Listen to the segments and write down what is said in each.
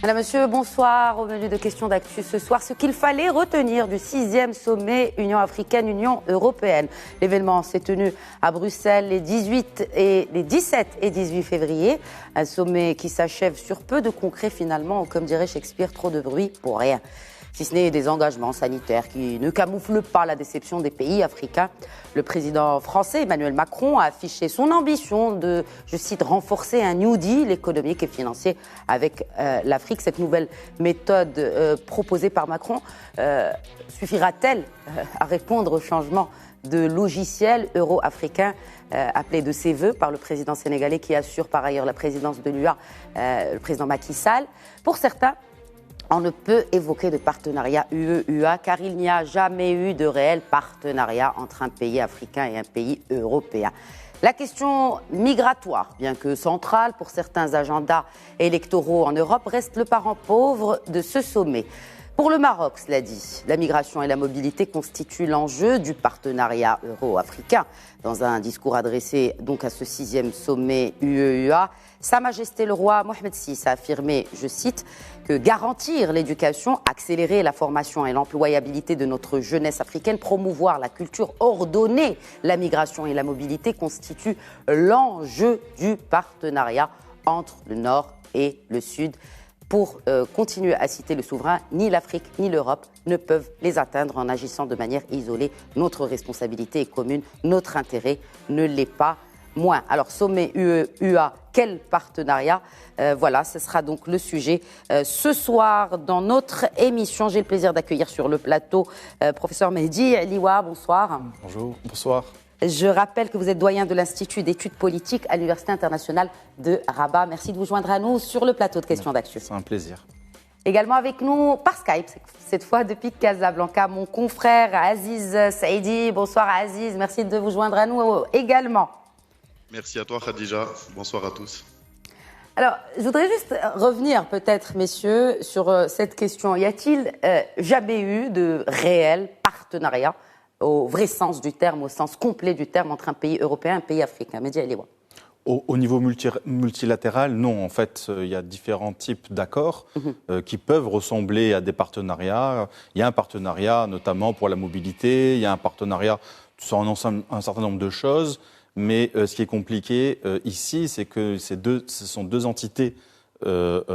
Madame, Monsieur, bonsoir. Au menu de questions d'actu ce soir, ce qu'il fallait retenir du 6e sommet Union africaine-Union européenne. L'événement s'est tenu à Bruxelles les 17 et 18 février. Un sommet qui s'achève sur peu de concret finalement, comme dirait Shakespeare, trop de bruit pour rien. Si ce n'est des engagements sanitaires qui ne camouflent pas la déception des pays africains. Le président français Emmanuel Macron a affiché son ambition de, je cite, renforcer un New Deal économique et financier avec l'Afrique. Cette nouvelle méthode proposée par Macron suffira-t-elle à répondre au changement de logiciel euro-africain appelé de ses voeux par le président sénégalais qui assure par ailleurs la présidence de l'UA, le président Macky Sall. Pour certains, on ne peut évoquer de partenariat UE-UA car il n'y a jamais eu de réel partenariat entre un pays africain et un pays européen. La question migratoire, bien que centrale pour certains agendas électoraux en Europe, reste le parent pauvre de ce sommet. Pour le Maroc, cela dit, la migration et la mobilité constituent l'enjeu du partenariat euro-africain. Dans un discours adressé donc à ce 6e sommet UE-UA, Sa Majesté le roi Mohamed VI a affirmé, je cite, que garantir l'éducation, accélérer la formation et l'employabilité de notre jeunesse africaine, promouvoir la culture, ordonner la migration et la mobilité constituent l'enjeu du partenariat entre le Nord et le Sud. Pour continuer à citer le souverain, ni l'Afrique ni l'Europe ne peuvent les atteindre en agissant de manière isolée. Notre responsabilité est commune, notre intérêt ne l'est pas moins. Alors, sommet UE-UA, quel partenariat Voilà, ce sera donc le sujet ce soir dans notre émission. J'ai le plaisir d'accueillir sur le plateau professeur Mehdi Liwa. Bonsoir. Bonjour, bonsoir. Je rappelle que vous êtes doyen de l'Institut d'études politiques à l'Université internationale de Rabat. Merci de vous joindre à nous sur le plateau de questions d'actu. C'est un plaisir. Également avec nous par Skype, cette fois depuis Casablanca, mon confrère Aziz Saïdi. Bonsoir Aziz, merci de vous joindre à nous également. Merci à toi Khadija, bonsoir à tous. Alors, je voudrais juste revenir peut-être, messieurs, sur cette question. Y a-t-il jamais eu de réel partenariat au vrai sens du terme, au sens complet du terme, entre un pays européen et un pays africain? Mehdi Liwa. Au niveau multilatéral, non. En fait, il y a différents types d'accords qui peuvent ressembler à des partenariats. Il y a un partenariat notamment pour la mobilité, il y a un partenariat sur un certain nombre de choses. Mais ce qui est compliqué ici, c'est que ce sont deux entités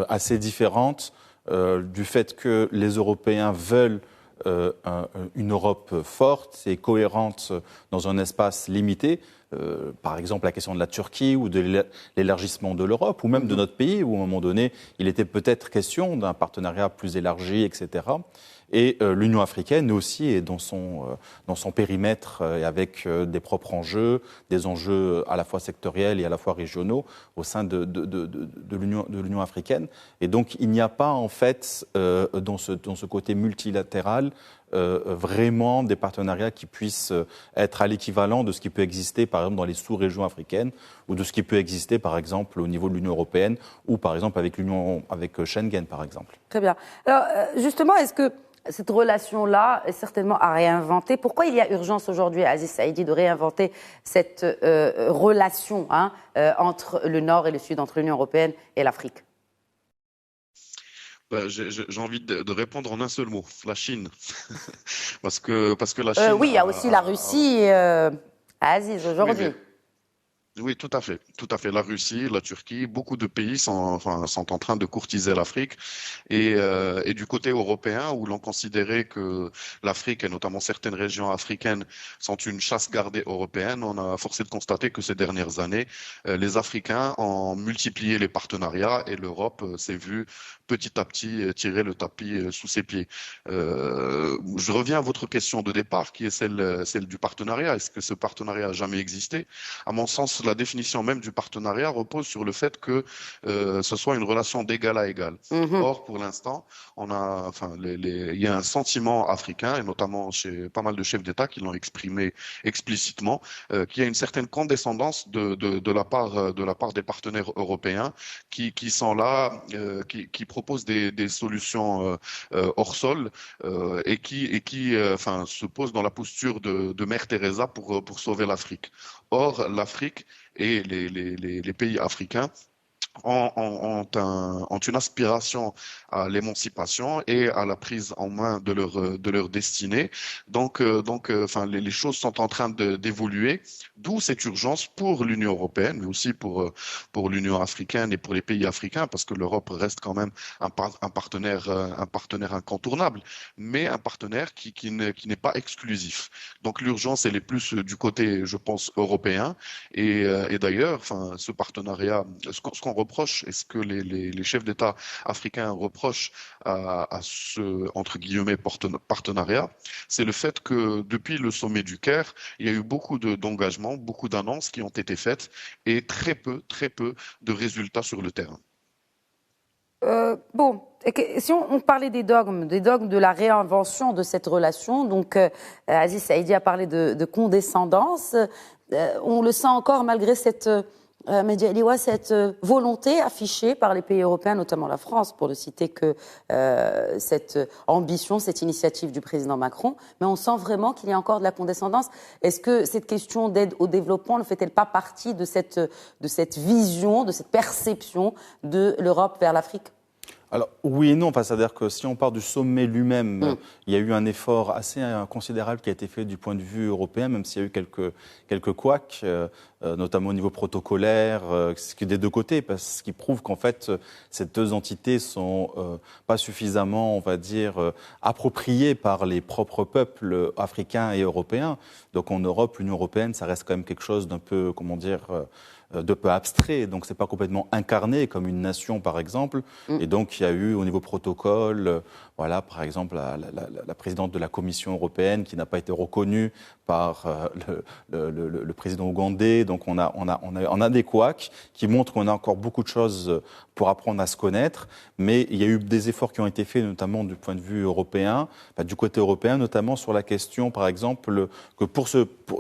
assez différentes du fait que les Européens veulent une Europe forte et cohérente dans un espace limité. Par exemple, la question de la Turquie ou de l'élargissement de l'Europe, ou même de notre pays, où à un moment donné, il était peut-être question d'un partenariat plus élargi, etc. Et l'Union africaine aussi est dans son périmètre et avec des propres enjeux, des enjeux à la fois sectoriels et à la fois régionaux au sein de l'Union africaine. Et donc, il n'y a pas en fait dans ce côté multilatéral vraiment des partenariats qui puissent être à l'équivalent de ce qui peut exister par exemple dans les sous-régions africaines ou de ce qui peut exister par exemple au niveau de l'Union européenne ou par exemple avec Schengen par exemple. Très bien. Alors justement, est-ce que cette relation-là est certainement à réinventer? Pourquoi il y a urgence aujourd'hui, Aziz Saïdi, de réinventer cette relation entre le Nord et le Sud, entre l'Union européenne et l'Afrique? J'ai envie de répondre en un seul mot, la Chine. parce que la Chine... oui, il y a aussi la Russie, Aziz, aujourd'hui. Oui, tout à fait. Tout à fait. La Russie, la Turquie, beaucoup de pays sont en train de courtiser l'Afrique. Et du côté européen, où l'on considérait que l'Afrique, et notamment certaines régions africaines, sont une chasse gardée européenne, on a forcé de constater que ces dernières années, les Africains ont multiplié les partenariats et l'Europe s'est vue petit à petit tirer le tapis sous ses pieds. Je reviens à votre question de départ, qui est celle du partenariat. Est-ce que ce partenariat a jamais existé? À mon sens, la définition même du partenariat repose sur le fait que ce soit une relation d'égal à égal. Or, pour l'instant, il y a un sentiment africain, et notamment chez pas mal de chefs d'État qui l'ont exprimé explicitement, qu'il y a une certaine condescendance de la part des partenaires européens qui sont là, qui proposent des solutions hors sol et qui se posent dans la posture de Mère Teresa pour sauver l'Afrique. Or, l'Afrique et les pays africains ont une aspiration à l'émancipation et à la prise en main de leur destinée. Enfin, les choses sont en train d'évoluer, d'où cette urgence pour l'Union européenne, mais aussi pour l'Union africaine et pour les pays africains, parce que l'Europe reste quand même un partenaire incontournable, mais un partenaire qui n'est pas exclusif. Donc l'urgence, elle est plus du côté, je pense, européen. Et d'ailleurs, enfin, ce partenariat, ce qu'on reproche, et ce que les chefs d'État africains reprochent à ce, entre guillemets, partenariat, c'est le fait que depuis le sommet du Caire, il y a eu beaucoup d'engagements, beaucoup d'annonces qui ont été faites et très peu de résultats sur le terrain. Bon, si on parlait des dogmes de la réinvention de cette relation, donc Aziz Saïdi a parlé de condescendance, on le sent encore malgré cette volonté affichée par les pays européens, notamment la France, pour ne citer que cette ambition, cette initiative du président Macron, mais on sent vraiment qu'il y a encore de la condescendance. Est-ce que cette question d'aide au développement ne fait-elle pas partie de cette vision, de cette perception de l'Europe vers l'Afrique ? Alors oui et non, enfin, c'est-à-dire que si on part du sommet lui-même, il y a eu un effort assez considérable qui a été fait du point de vue européen, même s'il y a eu quelques couacs, notamment au niveau protocolaire, des deux côtés, parce qu'il prouve qu'en fait ces deux entités sont pas suffisamment, on va dire, appropriées par les propres peuples africains et européens. Donc en Europe, l'Union européenne, ça reste quand même quelque chose d'un peu, comment dire, de peu abstrait, donc c'est pas complètement incarné comme une nation par exemple, et donc il y a eu au niveau protocole, voilà, par exemple la présidente de la Commission européenne qui n'a pas été reconnue par le président ougandais, donc on a des couacs qui montrent qu'on a encore beaucoup de choses pour apprendre à se connaître, mais il y a eu des efforts qui ont été faits notamment du point de vue européen, du côté européen, notamment sur la question par exemple que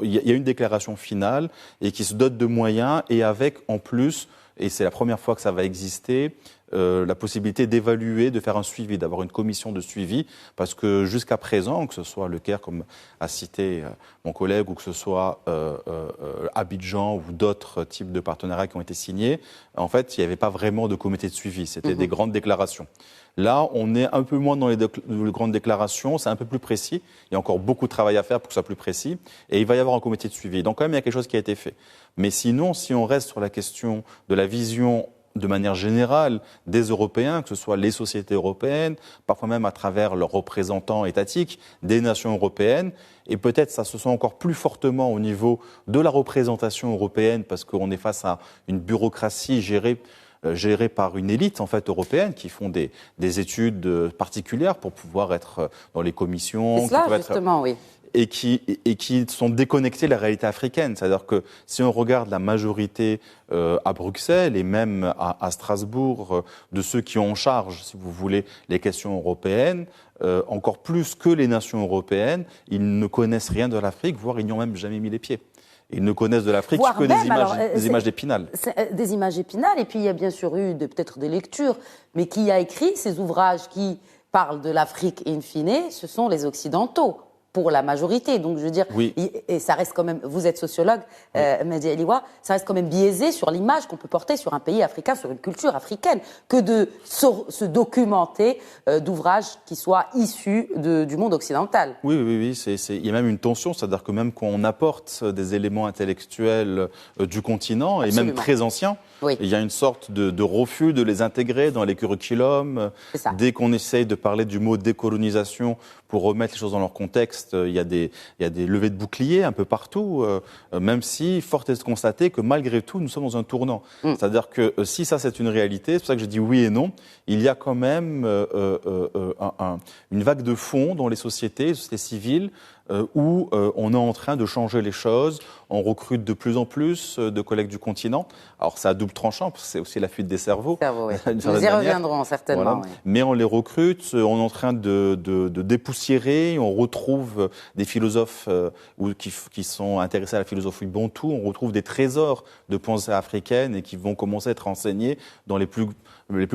il y a une déclaration finale et qui se dote de moyens et avec en plus, et c'est la première fois que ça va exister, la possibilité d'évaluer, de faire un suivi, d'avoir une commission de suivi, parce que jusqu'à présent, que ce soit le Caire, comme a cité mon collègue, ou que ce soit Abidjan ou d'autres types de partenariats qui ont été signés, en fait, il n'y avait pas vraiment de comité de suivi, c'était des grandes déclarations. Là, on est un peu moins dans les grandes déclarations, c'est un peu plus précis. Il y a encore beaucoup de travail à faire pour que ce soit plus précis. Et il va y avoir un comité de suivi. Donc quand même, il y a quelque chose qui a été fait. Mais sinon, si on reste sur la question de la vision de manière générale des Européens, que ce soit les sociétés européennes, parfois même à travers leurs représentants étatiques, des nations européennes, et peut-être ça se sent encore plus fortement au niveau de la représentation européenne, parce qu'on est face à une bureaucratie gérée par une élite en fait européenne qui font des études particulières pour pouvoir être dans les commissions. C'est cela, justement, oui. Et qui sont déconnectés de la réalité africaine. C'est-à-dire que si on regarde la majorité à Bruxelles et même à Strasbourg de ceux qui ont en charge, si vous voulez, les questions européennes, encore plus que les nations européennes, ils ne connaissent rien de l'Afrique, voire ils n'y ont même jamais mis les pieds. Ils ne connaissent de l'Afrique que des images d'Épinal. Des images d'Épinal, et puis il y a bien sûr eu peut-être des lectures, mais qui a écrit ces ouvrages qui parlent de l'Afrique in fine, ce sont les Occidentaux, pour la majorité. Donc je veux dire, oui. Et ça reste quand même, vous êtes sociologue, Mehdi Eliwa, ça reste quand même biaisé sur l'image qu'on peut porter sur un pays africain, sur une culture africaine, que de se documenter d'ouvrages qui soient issus du monde occidental. Oui, il y a même une tension, c'est-à-dire que même quand on apporte des éléments intellectuels du continent, et même très anciens, il y a une sorte de refus de les intégrer dans les curriculums. Dès qu'on essaye de parler du mot décolonisation pour remettre les choses dans leur contexte, il y a des levées de boucliers un peu partout, même si, fort est de constater que malgré tout, nous sommes dans un tournant. C'est-à-dire que si ça c'est une réalité, c'est pour ça que je dis oui et non, il y a quand même une vague de fond dans les sociétés civiles, où on est en train de changer les choses. On recrute de plus en plus de collègues du continent. Alors c'est à double tranchant, parce que c'est aussi la fuite des cerveaux. Nous y reviendrons certainement. Voilà. Oui. Mais on les recrute, on est en train de dépoussiérer. On retrouve des philosophes qui sont intéressés à la philosophie bantoue. On retrouve des trésors de pensée africaine et qui vont commencer à être enseignés dans les plus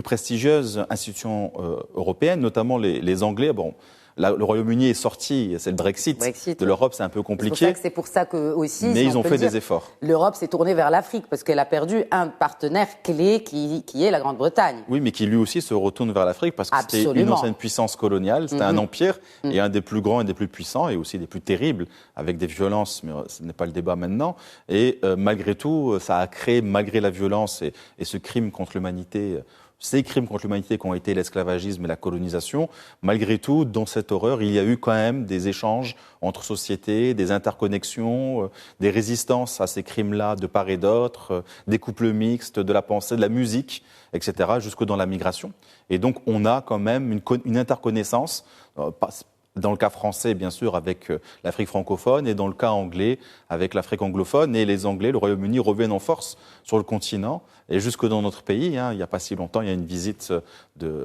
prestigieuses institutions européennes, notamment les Anglais. Bon, le Royaume-Uni est sorti, c'est le Brexit. De l'Europe, c'est un peu compliqué. C'est pour ça que aussi. Mais ils ont fait des efforts. L'Europe s'est tournée vers l'Afrique parce qu'elle a perdu un partenaire clé qui est la Grande-Bretagne. Oui, mais qui lui aussi se retourne vers l'Afrique parce que c'était une ancienne puissance coloniale, c'était un empire et un des plus grands et des plus puissants et aussi des plus terribles avec des violences, mais ce n'est pas le débat maintenant. Et malgré tout, ça a créé, malgré la violence et ce crime contre l'humanité, ces crimes contre l'humanité qui ont été l'esclavagisme et la colonisation, malgré tout, dans cette horreur, il y a eu quand même des échanges entre sociétés, des interconnexions, des résistances à ces crimes-là de part et d'autre, des couples mixtes, de la pensée, de la musique, etc., jusque dans la migration. Et donc, on a quand même une interconnaissance, dans le cas français, bien sûr, avec l'Afrique francophone, et dans le cas anglais, avec l'Afrique anglophone. Et les Anglais, le Royaume-Uni, reviennent en force sur le continent. Et jusque dans notre pays, il n'y a pas si longtemps, il y a une visite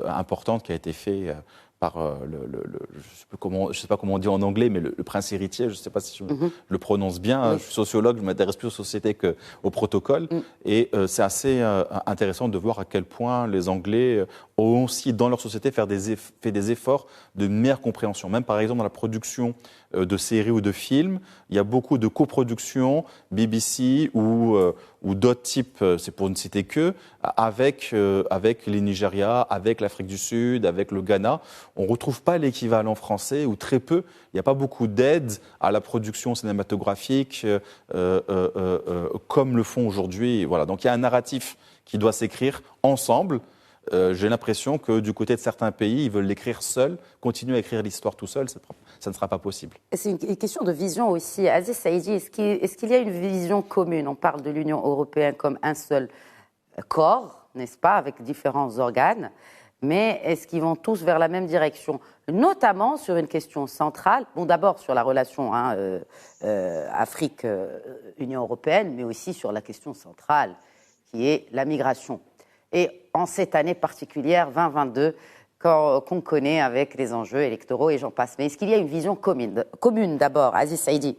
importante qui a été faite par je ne sais pas comment on dit en anglais, mais le prince héritier, je ne sais pas si je le prononce bien. Oui. Je suis sociologue, je m'intéresse plus aux sociétés qu'au protocole. Et c'est assez intéressant de voir à quel point les Anglais ont aussi, dans leur société, fait des efforts de meilleure compréhension. Même par exemple dans la production de séries ou de films, il y a beaucoup de coproductions, BBC ou d'autres types, c'est pour ne citer que, avec les Nigeria, avec l'Afrique du Sud, avec le Ghana. On ne retrouve pas l'équivalent français, ou très peu. Il n'y a pas beaucoup d'aide à la production cinématographique comme le font aujourd'hui. Voilà. Donc il y a un narratif qui doit s'écrire ensemble. J'ai l'impression que du côté de certains pays, ils veulent l'écrire seuls, continuer à écrire l'histoire tout seul, ça ne sera pas possible. C'est une question de vision aussi. Aziz Saïdi, est-ce qu'il y a une vision commune? On parle de l'Union européenne comme un seul corps, n'est-ce pas, avec différents organes, mais est-ce qu'ils vont tous vers la même direction? Notamment sur une question centrale, bon d'abord sur la relation Afrique-Union européenne, mais aussi sur la question centrale qui est la migration. Et en cette année particulière, 2022, qu'on connaît avec les enjeux électoraux et j'en passe. Mais est-ce qu'il y a une vision commune d'abord, Aziz Saïdi?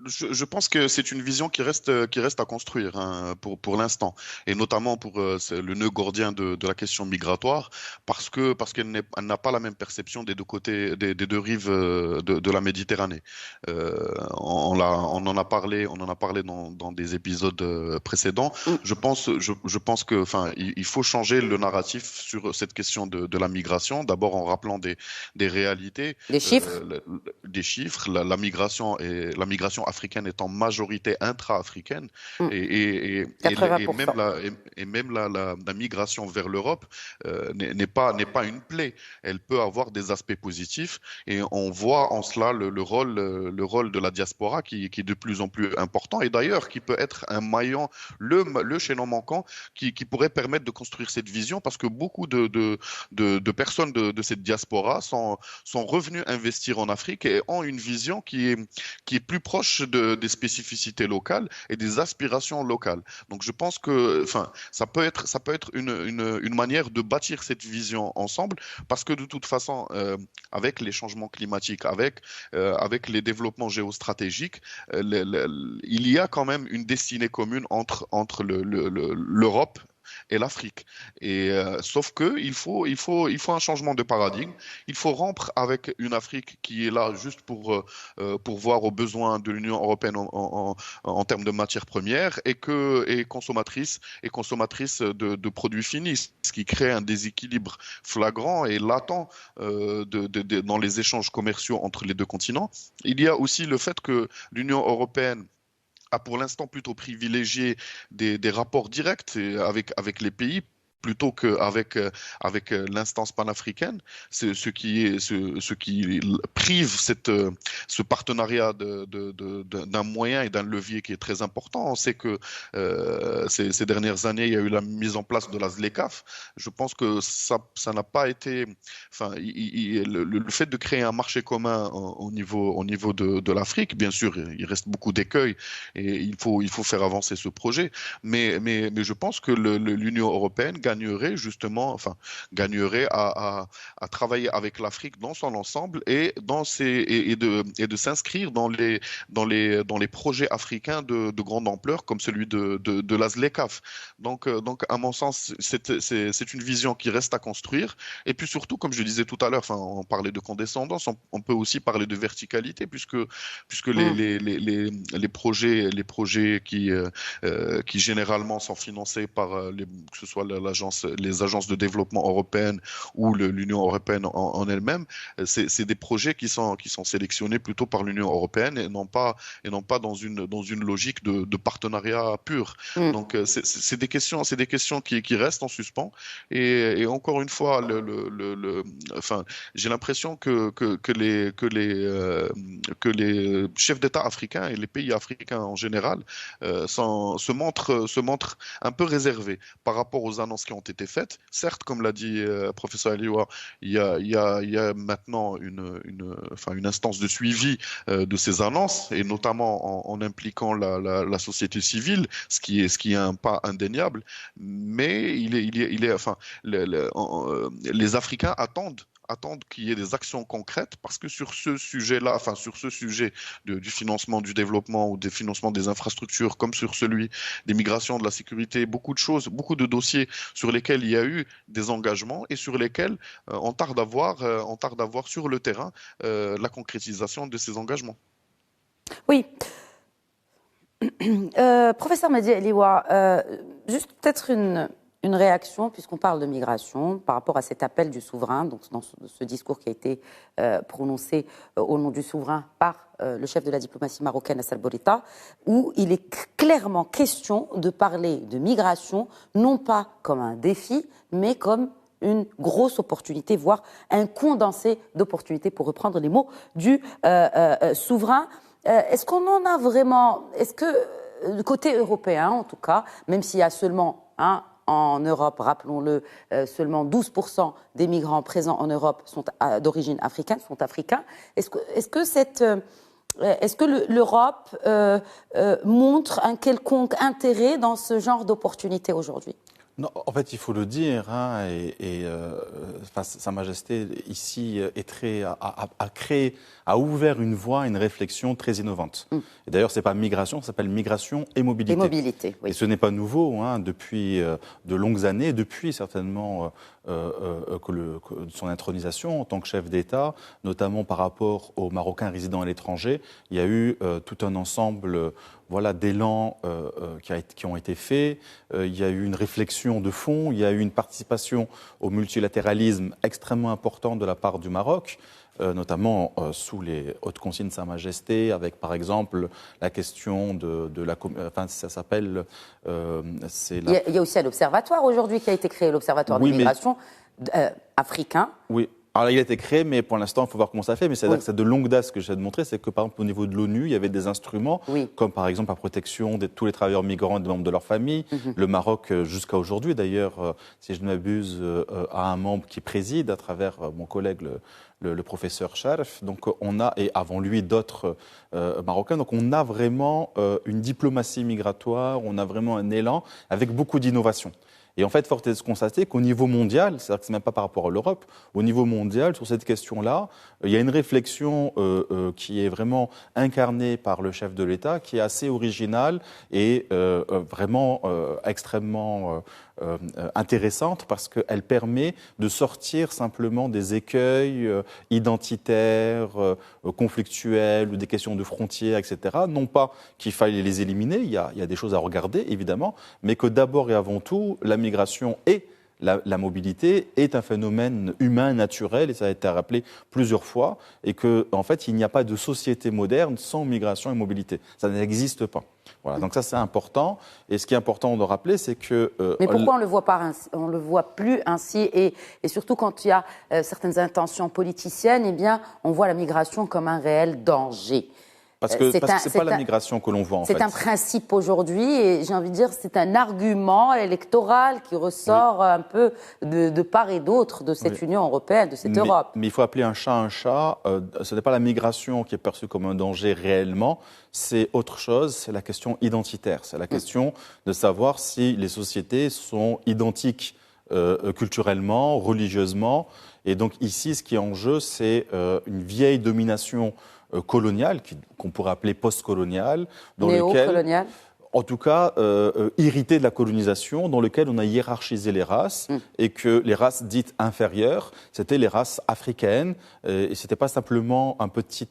Je pense que c'est une vision qui reste à construire pour l'instant, et notamment pour le nœud gordien de la question migratoire, parce qu'elle n'a pas la même perception des deux côtés, des deux rives de la Méditerranée. On en a parlé dans des épisodes précédents. Je pense que, il faut changer le narratif sur cette question de la migration. D'abord en rappelant des réalités, des chiffres, la migration africaine est en majorité intra-africaine et même la migration vers l'Europe n'est pas une plaie. Elle peut avoir des aspects positifs et on voit en cela le rôle de la diaspora qui est de plus en plus important et d'ailleurs qui peut être un maillon, le chaînon manquant qui pourrait permettre de construire cette vision parce que beaucoup de personnes de cette diaspora sont revenues investir en Afrique et ont une vision qui est plus proche des spécificités locales et des aspirations locales. Donc je pense que ça peut être une manière de bâtir cette vision ensemble parce que de toute façon avec les changements climatiques, avec les développements géostratégiques, il y a quand même une destinée commune entre l'Europe et l'Afrique. Et sauf que il faut un changement de paradigme. Il faut rompre avec une Afrique qui est là juste pour voir aux besoins de l'Union européenne en termes de matières premières et consommatrice de produits finis, ce qui crée un déséquilibre flagrant et latent dans les échanges commerciaux entre les deux continents. Il y a aussi le fait que l'Union européenne a pour l'instant plutôt privilégié des rapports directs avec les pays plutôt qu'avec l'instance panafricaine, ce qui prive ce partenariat d'un moyen et d'un levier qui est très important. On sait que ces dernières années, il y a eu la mise en place de la ZLECAf. Je pense que ça n'a pas été... le fait de créer un marché commun au niveau de l'Afrique, bien sûr, il reste beaucoup d'écueils et il faut faire avancer ce projet. Mais je pense que l'Union européenne gagne gagnerait justement, enfin, gagnerait à travailler avec l'Afrique dans son ensemble et de s'inscrire dans les projets africains de grande ampleur comme celui de la ZLECAf. Donc, à mon sens, c'est une vision qui reste à construire. Et puis surtout, comme je disais tout à l'heure, enfin, on parlait de condescendance, on peut aussi parler de verticalité puisque les projets qui généralement sont financés par que ce soit les agences de développement européennes ou l'Union européenne en elle-même, c'est des projets qui sont sélectionnés plutôt par l'Union européenne et non pas dans une logique de partenariat pur. Donc c'est des questions qui restent en suspens et encore une fois enfin j'ai l'impression que les chefs d'État africains et les pays africains en général se montrent un peu réservés par rapport aux annonces qui ont été faites. Certes, comme l'a dit professeur Aliwa, il y a maintenant une instance de suivi de ces annonces et notamment en impliquant la société civile, ce qui est un pas indéniable. Mais les Africains attendent qu'il y ait des actions concrètes parce que sur ce sujet-là, enfin sur ce sujet du financement du développement ou des financements des infrastructures comme sur celui des migrations, de la sécurité, beaucoup de dossiers sur lesquels il y a eu des engagements et sur lesquels on tarde à voir sur le terrain la concrétisation de ces engagements. Oui. Professeur Mehdi Aliwa, juste peut-être une réaction, puisqu'on parle de migration, par rapport à cet appel du souverain, donc dans ce discours qui a été prononcé au nom du souverain par le chef de la diplomatie marocaine, Hassan Boulita, où il est clairement question de parler de migration, non pas comme un défi, mais comme une grosse opportunité, voire un condensé d'opportunités, pour reprendre les mots du souverain. Est-ce qu'on en a vraiment... Est-ce que, du côté européen en tout cas, même s'il y a seulement... en Europe, rappelons-le, seulement 12% des migrants présents en Europe sont d'origine africaine, sont africains. Est-ce que l'Europe montre un quelconque intérêt dans ce genre d'opportunité aujourd'hui ? Non, en fait, il faut le dire, Sa Majesté ici a ouvert une voie, une réflexion très innovante. Et d'ailleurs, c'est pas migration, ça s'appelle migration et mobilité. Et mobilité, oui. Et ce n'est pas nouveau, depuis de longues années, depuis certainement son intronisation en tant que chef d'État, notamment par rapport aux Marocains résidant à l'étranger. Il y a eu tout un ensemble d'élan qui ont été faits. Il y a eu une réflexion de fond, il y a eu une participation au multilatéralisme extrêmement importante de la part du Maroc, notamment sous les hautes consignes de Sa Majesté, avec par exemple la question ça s'appelle... Il y a aussi un observatoire aujourd'hui qui a été créé, l'observatoire de migration africain. Oui. Alors, il a été créé, mais pour l'instant, il faut voir comment ça fait. Mais c'est-à-dire que c'est de longue date, ce que j'essaie de montrer, c'est que, par exemple, au niveau de l'ONU, il y avait des instruments, comme par exemple la protection de tous les travailleurs migrants et des membres de leur famille. Le Maroc, jusqu'à aujourd'hui, d'ailleurs, si je ne m'abuse, a un membre qui préside à travers mon collègue, le professeur Sharf. Donc, on a, et avant lui, d'autres Marocains. Donc, on a vraiment une diplomatie migratoire, on a vraiment un élan avec beaucoup d'innovation. Et en fait, force est de constater qu'au niveau mondial, c'est-à-dire que ce n'est même pas par rapport à l'Europe, au niveau mondial, sur cette question-là, il y a une réflexion qui est vraiment incarnée par le chef de l'État, qui est assez originale et vraiment extrêmement intéressante parce qu'elle permet de sortir simplement des écueils identitaires, conflictuels ou des questions de frontières, etc. Non pas qu'il faille les éliminer, il y a des choses à regarder évidemment, mais que d'abord et avant tout, la migration et la mobilité est un phénomène humain naturel, et ça a été rappelé plusieurs fois, et qu'en fait, il n'y a pas de société moderne sans migration et mobilité. Ça n'existe pas. Voilà, donc ça c'est important. Et ce qui est important de rappeler, c'est que... Mais pourquoi on le voit plus ainsi et surtout quand il y a certaines intentions politiciennes, eh bien, on voit la migration comme un réel danger. Parce que c'est pas la migration que l'on voit en fait. C'est un principe aujourd'hui et j'ai envie de dire c'est un argument électoral qui ressort un peu de part et d'autre de cette Union européenne, de cette Europe. Mais il faut appeler un chat un chat. Ce n'est pas la migration qui est perçue comme un danger réellement, c'est autre chose, c'est la question identitaire. C'est la question de savoir si les sociétés sont identiques culturellement, religieusement. Et donc ici, ce qui est en jeu, c'est une vieille domination coloniale, qu'on pourrait appeler post-coloniale, néo-coloniale. En tout cas, hérité de la colonisation, dans lequel on a hiérarchisé les races et que les races dites inférieures, c'était les races africaines. Et c'était pas simplement un petit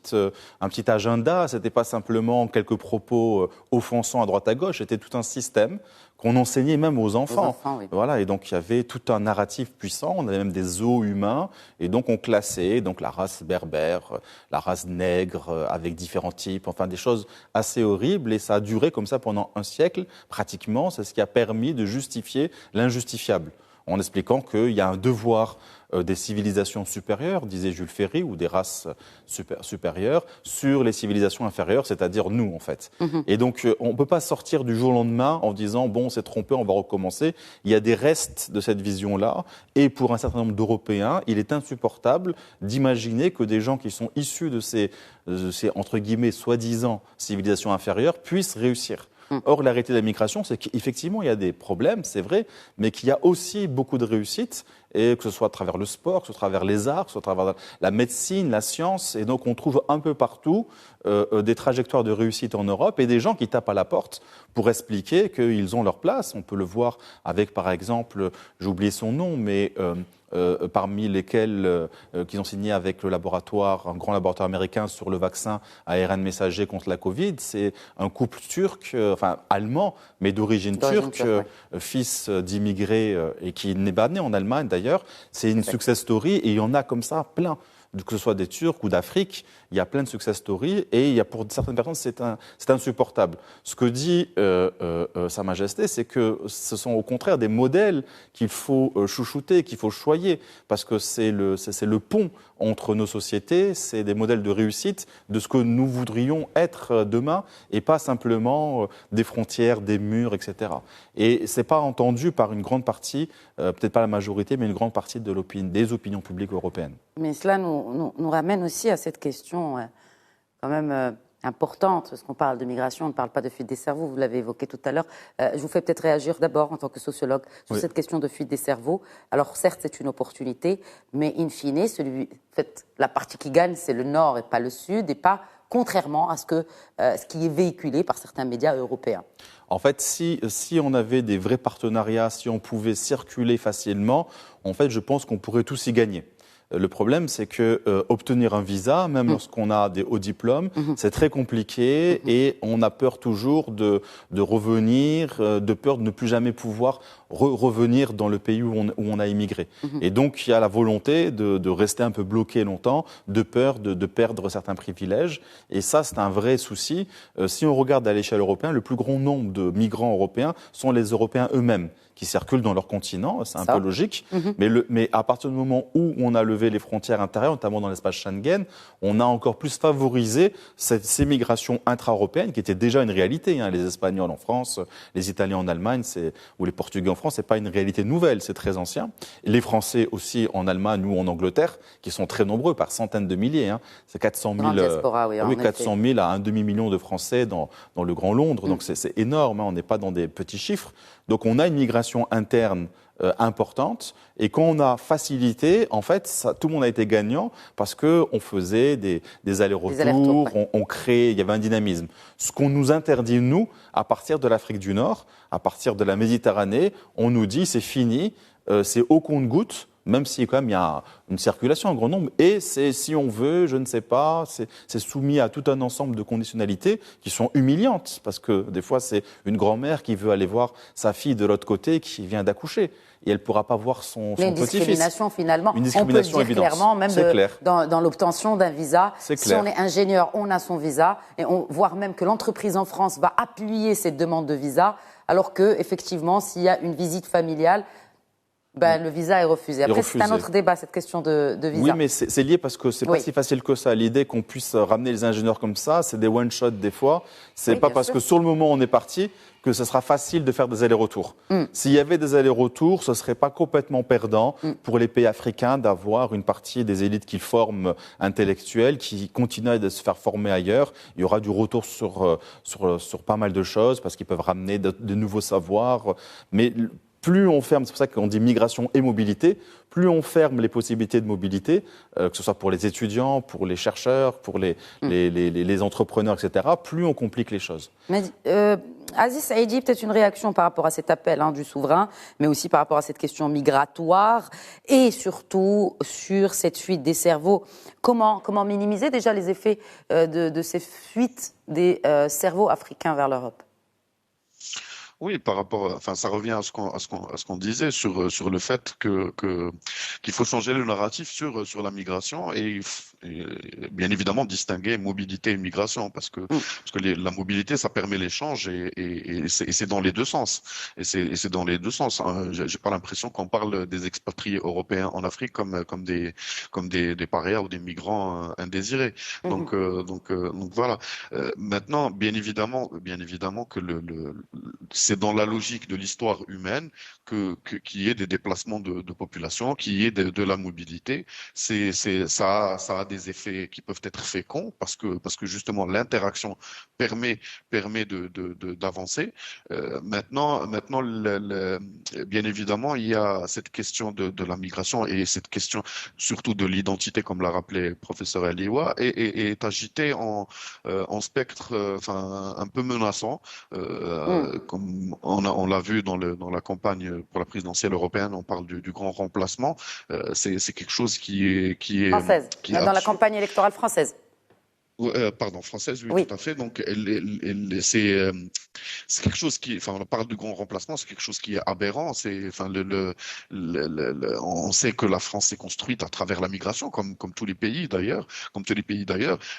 agenda, c'était pas simplement quelques propos offensants à droite à gauche, c'était tout un système qu'on enseignait même aux enfants. Oui. Voilà, et donc il y avait tout un narratif puissant, on avait même des zoos humains, et donc on classait donc la race berbère, la race nègre, avec différents types, enfin des choses assez horribles, et ça a duré comme ça pendant un siècle, pratiquement. C'est ce qui a permis de justifier l'injustifiable, en expliquant qu'il y a un devoir des civilisations supérieures, disait Jules Ferry, ou des races supérieures, sur les civilisations inférieures, c'est-à-dire nous, en fait. Et donc, on ne peut pas sortir du jour au lendemain en disant, bon, on s'est trompé, on va recommencer. Il y a des restes de cette vision-là, et pour un certain nombre d'Européens, il est insupportable d'imaginer que des gens qui sont issus de ces entre guillemets, soi-disant civilisations inférieures, puissent réussir. Or, la réalité de la migration, c'est qu'effectivement, il y a des problèmes, c'est vrai, mais qu'il y a aussi beaucoup de réussites, et que ce soit à travers le sport, que ce soit à travers les arts, que ce soit à travers la médecine, la science, et donc on trouve un peu partout des trajectoires de réussite en Europe, et des gens qui tapent à la porte pour expliquer qu'ils ont leur place. On peut le voir avec, par exemple, j'ai oublié son nom, mais parmi lesquels qu'ils ont signé avec le laboratoire, un grand laboratoire américain sur le vaccin ARN messager contre la Covid. C'est un couple turc, enfin allemand, mais d'origine turque, fils d'immigrés et qui n'est pas né en Allemagne d'ailleurs. C'est une success story et il y en a comme ça plein. Que ce soit des Turcs ou d'Afrique, il y a plein de success stories et il y a pour certaines personnes, c'est insupportable. Ce que dit Sa Majesté, c'est que ce sont au contraire des modèles qu'il faut chouchouter, qu'il faut choyer, parce que c'est le pont entre nos sociétés, c'est des modèles de réussite de ce que nous voudrions être demain et pas simplement des frontières, des murs, etc. Et c'est pas entendu par une grande partie, peut-être pas la majorité, mais une grande partie des opinions publiques européennes. Mais cela nous ramène aussi à cette question quand même importante, parce qu'on parle de migration, on ne parle pas de fuite des cerveaux, vous l'avez évoqué tout à l'heure. Je vous fais peut-être réagir d'abord en tant que sociologue sur cette question de fuite des cerveaux. Alors certes, c'est une opportunité, mais in fine, la partie qui gagne, c'est le Nord et pas le Sud, et pas contrairement à ce qui est véhiculé par certains médias européens. En fait, si on avait des vrais partenariats, si on pouvait circuler facilement, en fait, je pense qu'on pourrait tous y gagner. Le problème, c'est que obtenir un visa, même lorsqu'on a des hauts diplômes, c'est très compliqué et on a peur toujours de revenir, de peur de ne plus jamais pouvoir revenir dans le pays où on a immigré. Et donc, il y a la volonté de rester un peu bloqué longtemps, de peur de perdre certains privilèges. Et ça, c'est un vrai souci. Si on regarde à l'échelle européenne, le plus grand nombre de migrants européens sont les Européens eux-mêmes qui circulent dans leur continent, c'est un peu logique, mais à partir du moment où on a levé les frontières intérieures, notamment dans l'espace Schengen, on a encore plus favorisé ces migrations intra-européennes qui étaient déjà une réalité. Les Espagnols en France, les Italiens en Allemagne, ou les Portugais en France, c'est pas une réalité nouvelle, c'est très ancien. Les Français aussi en Allemagne ou en Angleterre, qui sont très nombreux, par centaines de milliers. C'est 400 000, 400 000 à un demi-million de Français dans le Grand Londres, donc c'est énorme, on n'est pas dans des petits chiffres. Donc on a une migration interne importante et quand on a facilité, en fait, tout le monde a été gagnant parce qu'on faisait des allers-retours, on créait, il y avait un dynamisme. Ce qu'on nous interdit, nous, à partir de l'Afrique du Nord, à partir de la Méditerranée, on nous dit c'est fini, c'est au compte-gouttes, même si quand même il y a une circulation en grand nombre, et c'est, si on veut, je ne sais pas, c'est soumis à tout un ensemble de conditionnalités qui sont humiliantes, parce que des fois c'est une grand-mère qui veut aller voir sa fille de l'autre côté qui vient d'accoucher, et elle ne pourra pas voir son petit-fils. Une discrimination finalement, une discrimination on peut le dire évidente. clairement, même dans l'obtention d'un visa. Si on est ingénieur, on a son visa, et voire même que l'entreprise en France va appuyer cette demande de visa, alors que effectivement, s'il y a une visite familiale, le visa est refusé. Après, c'est un autre débat, cette question de visa. Oui, mais c'est lié parce que c'est pas si facile que ça. L'idée qu'on puisse ramener les ingénieurs comme ça, c'est des one-shot des fois. C'est pas parce que sur le moment on est parti que ce sera facile de faire des allers-retours. S'il y avait des allers-retours, ce serait pas complètement perdant pour les pays africains d'avoir une partie des élites qu'ils forment intellectuelles qui continuent de se faire former ailleurs. Il y aura du retour sur pas mal de choses parce qu'ils peuvent ramener de nouveaux savoirs. Mais plus on ferme, c'est pour ça qu'on dit migration et mobilité, plus on ferme les possibilités de mobilité, que ce soit pour les étudiants, pour les chercheurs, pour les entrepreneurs, etc., plus on complique les choses. Mais, Aziz Saïdi, peut-être une réaction par rapport à cet appel du souverain, mais aussi par rapport à cette question migratoire et surtout sur cette fuite des cerveaux. Comment minimiser déjà les effets de ces fuites des cerveaux africains vers l'Europe? Oui, par rapport, enfin, ça revient à ce qu'on disait sur le fait qu'il faut changer le narratif sur la migration et bien évidemment distinguer mobilité et migration parce que la mobilité ça permet l'échange et c'est dans les deux sens et c'est dans les deux sens. Hein. J'ai pas l'impression qu'on parle des expatriés européens en Afrique comme des parias ou des migrants indésirés. Donc voilà. Maintenant, bien évidemment que c'est dans la logique de l'histoire humaine qu'il y ait des déplacements de population, qu'il y ait de la mobilité. Ça a des effets qui peuvent être féconds parce que justement l'interaction permet d'avancer. Maintenant, bien évidemment, il y a cette question de la migration et cette question surtout de l'identité, comme l'a rappelé le professeur Aliwa, est agitée en spectre, enfin un peu menaçant, comme on l'a vu dans la campagne pour la présidentielle européenne, on parle du grand remplacement. C'est quelque chose qui est française, dans la campagne électorale française. Pardon, française, oui, oui, tout à fait. Donc, c'est quelque chose qui, enfin, on parle du grand remplacement, c'est quelque chose qui est aberrant. C'est, enfin, on sait que la France s'est construite à travers la migration, comme tous les pays d'ailleurs,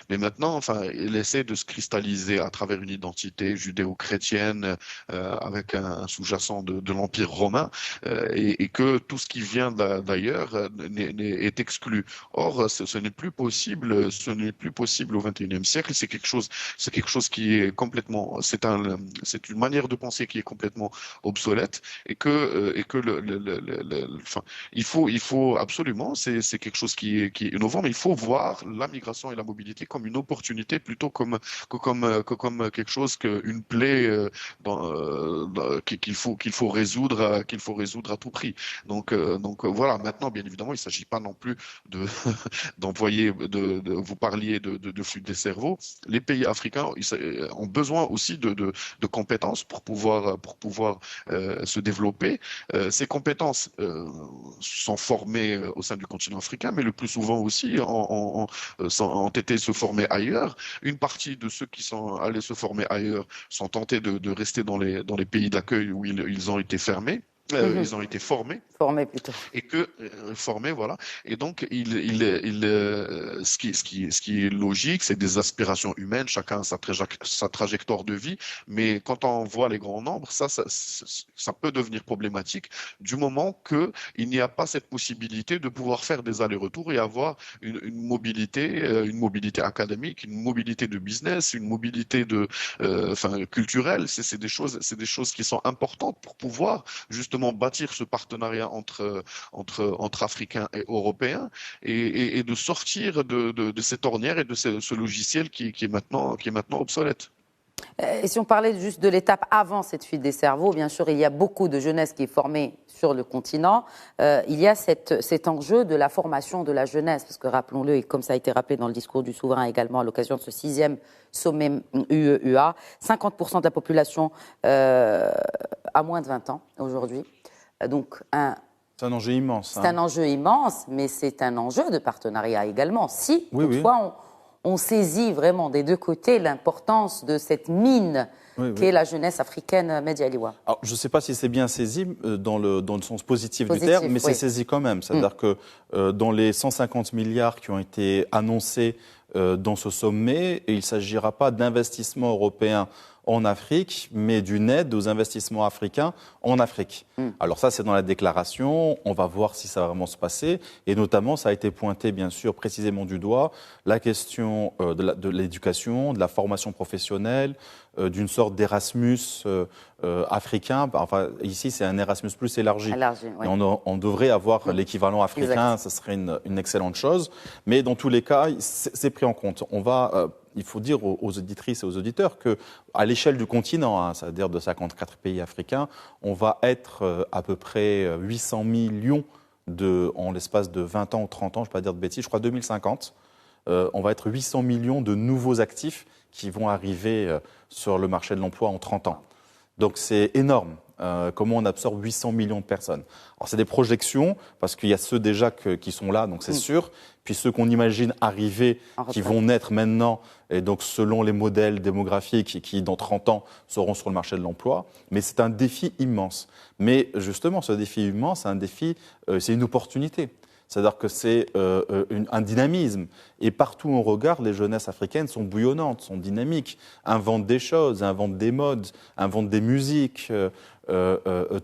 Mais maintenant, enfin, elle essaie de se cristalliser à travers une identité judéo-chrétienne avec un sous-jacent de l'Empire romain, et que tout ce qui vient d'ailleurs est exclu. Or, ce n'est plus possible au XXIe siècle. C'est quelque chose qui est complètement, c'est une manière de penser qui est complètement obsolète et que enfin, il faut absolument, c'est quelque chose qui est innovant, mais il faut voir la migration et la mobilité comme une opportunité plutôt comme quelque chose, une plaie qu'il faut résoudre à tout prix. Donc voilà. Maintenant, bien évidemment, il s'agit pas non plus d'envoyer, vous parliez de flux des cerveaux. Les pays africains ont besoin aussi de compétences pour pouvoir se développer. Ces compétences sont formées au sein du continent africain, mais le plus souvent aussi ont été se former ailleurs. Une partie de ceux qui sont allés se former ailleurs sont tentés de rester dans les pays d'accueil où ils ont été fermés. Ils ont été formés. Formés plutôt. Et que formés, voilà. Et donc, ce qui est logique, c'est des aspirations humaines. Chacun a sa trajectoire de vie. Mais quand on voit les grands nombres, ça peut devenir problématique du moment que il n'y a pas cette possibilité de pouvoir faire des allers-retours et avoir une mobilité académique, une mobilité de business, une mobilité culturelle. C'est des choses qui sont importantes pour pouvoir justement bâtir ce partenariat entre Africains et Européens et de sortir de cette ornière et de ce logiciel qui est maintenant obsolète. Et si on parlait juste de l'étape avant cette fuite des cerveaux, bien sûr, il y a beaucoup de jeunesse qui est formée sur le continent. Il y a cet enjeu de la formation de la jeunesse, parce que rappelons-le, et comme ça a été rappelé dans le discours du souverain également à l'occasion de ce 6e sommet UE-UA, 50% de la population a moins de 20 ans aujourd'hui. Donc c'est un enjeu immense. C'est un enjeu immense, mais c'est un enjeu de partenariat également. Si, toutefois, on saisit vraiment des deux côtés l'importance de cette mine qu'est la jeunesse africaine, Mehdi Aliwa. Alors, je ne sais pas si c'est bien saisi dans le sens positif du terme, mais c'est saisi quand même. C'est-à-dire que dans les 150 milliards qui ont été annoncés dans ce sommet, il ne s'agira pas d'investissements européens en Afrique, mais d'une aide aux investissements africains en Afrique. Alors ça, c'est dans la déclaration. On va voir si ça va vraiment se passer. Et notamment, ça a été pointé, bien sûr, précisément du doigt, la question de l'éducation, de la formation professionnelle, d'une sorte d'Erasmus africain. Enfin, ici, c'est un Erasmus plus élargi. Oui. Et on devrait avoir l'équivalent africain. Ce serait une excellente chose. Mais dans tous les cas, c'est pris en compte. il faut dire aux auditrices et aux auditeurs qu'à l'échelle du continent, c'est-à-dire de 54 pays africains, on va être à peu près 800 millions en l'espace de 20 ans ou 30 ans, je ne vais pas dire de bêtises, je crois 2050, on va être 800 millions de nouveaux actifs qui vont arriver sur le marché de l'emploi en 30 ans. Donc c'est énorme. Comment on absorbe 800 millions de personnes. Alors c'est des projections, parce qu'il y a ceux déjà qui sont là, donc c'est sûr, puis ceux qu'on imagine arriver, qui vont naître maintenant, et donc selon les modèles démographiques qui dans 30 ans seront sur le marché de l'emploi. Mais c'est un défi immense. Mais justement, ce défi immense, c'est une opportunité. C'est-à-dire que c'est un dynamisme. Et partout où on regarde, les jeunesses africaines sont bouillonnantes, sont dynamiques, inventent des choses, inventent des modes, inventent des musiques,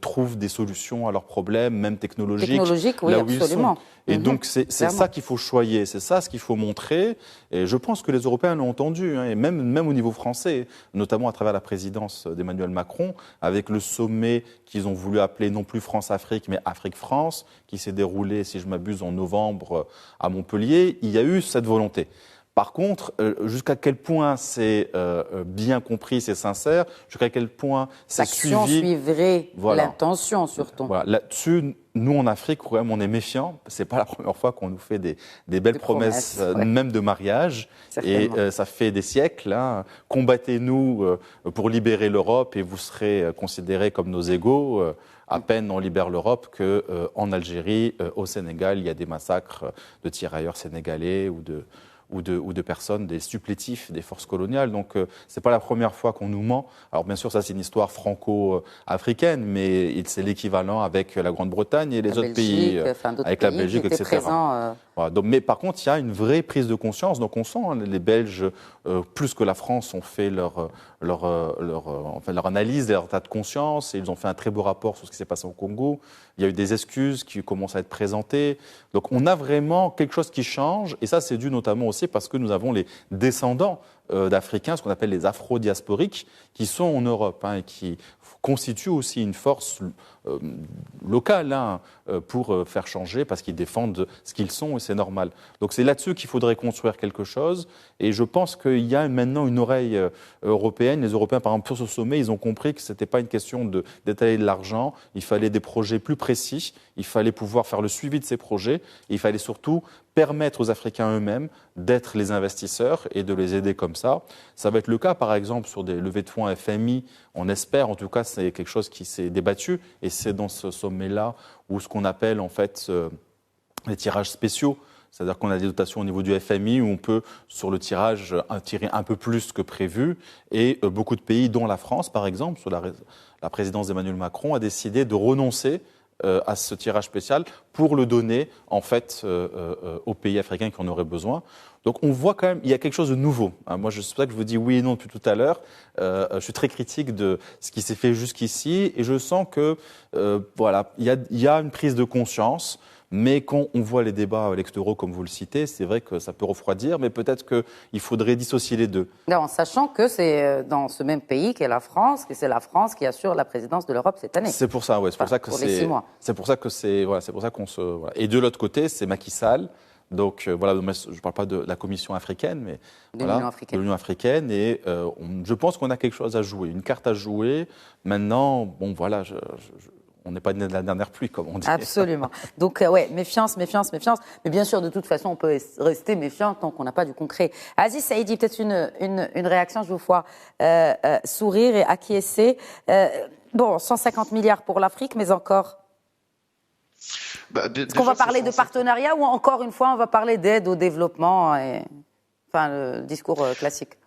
trouvent des solutions à leurs problèmes, même technologiques. Technologiques, oui, là où absolument. ils sont. Et donc, c'est ça qu'il faut choyer, c'est ça ce qu'il faut montrer. Et je pense que les Européens l'ont entendu, et même au niveau français, notamment à travers la présidence d'Emmanuel Macron, avec le sommet qu'ils ont voulu appeler non plus France-Afrique, mais Afrique-France, qui s'est déroulé, si je m'abuse, en novembre à Montpellier. Il y a eu cette volonté. Par contre, jusqu'à quel point c'est bien compris, c'est sincère, jusqu'à quel point c'est suivi. L'action suivrait l'intention, surtout. Voilà. Là-dessus, nous, en Afrique, quand même, on est méfiants. C'est pas la première fois qu'on nous fait des belles promesses, même de mariage. Certainement. Et ça fait des siècles. Combattez-nous pour libérer l'Europe et vous serez considérés comme nos égaux. À peine on libère l'Europe qu'en Algérie, au Sénégal, il y a des massacres de tirailleurs sénégalais ou de personnes, des supplétifs des forces coloniales. Donc, c'est pas la première fois qu'on nous ment. Alors, bien sûr, ça, c'est une histoire franco-africaine, mais c'est l'équivalent avec la Grande-Bretagne et les autres pays, avec la Belgique, etc. Présents, voilà. Donc, mais par contre, il y a une vraie prise de conscience. Donc, on sent, les Belges, plus que la France, ont fait leur analyse, leur état de conscience. Et ils ont fait un très beau rapport sur ce qui s'est passé au Congo. Il y a eu des excuses qui commencent à être présentées. Donc, on a vraiment quelque chose qui change. Et ça, c'est dû notamment aussi parce que nous avons les descendants d'Africains, ce qu'on appelle les afro-diasporiques, qui sont en Europe et qui constituent aussi une force locale pour faire changer, parce qu'ils défendent ce qu'ils sont et c'est normal. Donc c'est là-dessus qu'il faudrait construire quelque chose. Et je pense qu'il y a maintenant une oreille européenne. Les Européens, par exemple, sur ce sommet, ils ont compris que ce n'était pas une question d'étaler de l'argent. Il fallait des projets plus précis. Il fallait pouvoir faire le suivi de ces projets. Et il fallait surtout permettre aux Africains eux-mêmes d'être les investisseurs et de les aider comme ça. Ça va être le cas, par exemple, sur des levées de fonds FMI. On espère, en tout cas, c'est quelque chose qui s'est débattu. Et c'est dans ce sommet-là où ce qu'on appelle, en fait, les tirages spéciaux. C'est-à-dire qu'on a des dotations au niveau du FMI où on peut, sur le tirage, tirer un peu plus que prévu. Et beaucoup de pays, dont la France, par exemple, sous la présidence d'Emmanuel Macron, a décidé de renoncer à ce tirage spécial pour le donner en fait aux pays africains qui en auraient besoin. Donc on voit quand même, il y a quelque chose de nouveau. Moi, c'est pour ça que je vous dis oui et non depuis tout à l'heure. Je suis très critique de ce qui s'est fait jusqu'ici et je sens que voilà, il y a une prise de conscience. Mais quand on voit les débats électoraux, comme vous le citez, c'est vrai que ça peut refroidir, mais peut-être qu'il faudrait dissocier les deux. Non, sachant que c'est dans ce même pays qu'est la France, que c'est la France qui assure la présidence de l'Europe cette année. C'est pour ça, ouais. C'est pour ça que c'est. C'est pour ça que c'est. Voilà, c'est pour ça qu'on se. Voilà. Et de l'autre côté, c'est Macky Sall. Donc voilà, je ne parle pas de la Commission africaine, mais de l'Union africaine. Et je pense qu'on a quelque chose à jouer, une carte à jouer. Maintenant, bon, voilà. On n'est pas né de la dernière pluie, comme on dit. Absolument. Donc, ouais, méfiance. Mais bien sûr, de toute façon, on peut rester méfiant tant qu'on n'a pas du concret. Aziz Saïdi, peut-être une réaction, je vous vois sourire et acquiescer. Bon, 150 milliards pour l'Afrique, mais encore. Est-ce qu'on va parler de partenariat ou encore une fois, on va parler d'aide au développement enfin, le discours classique?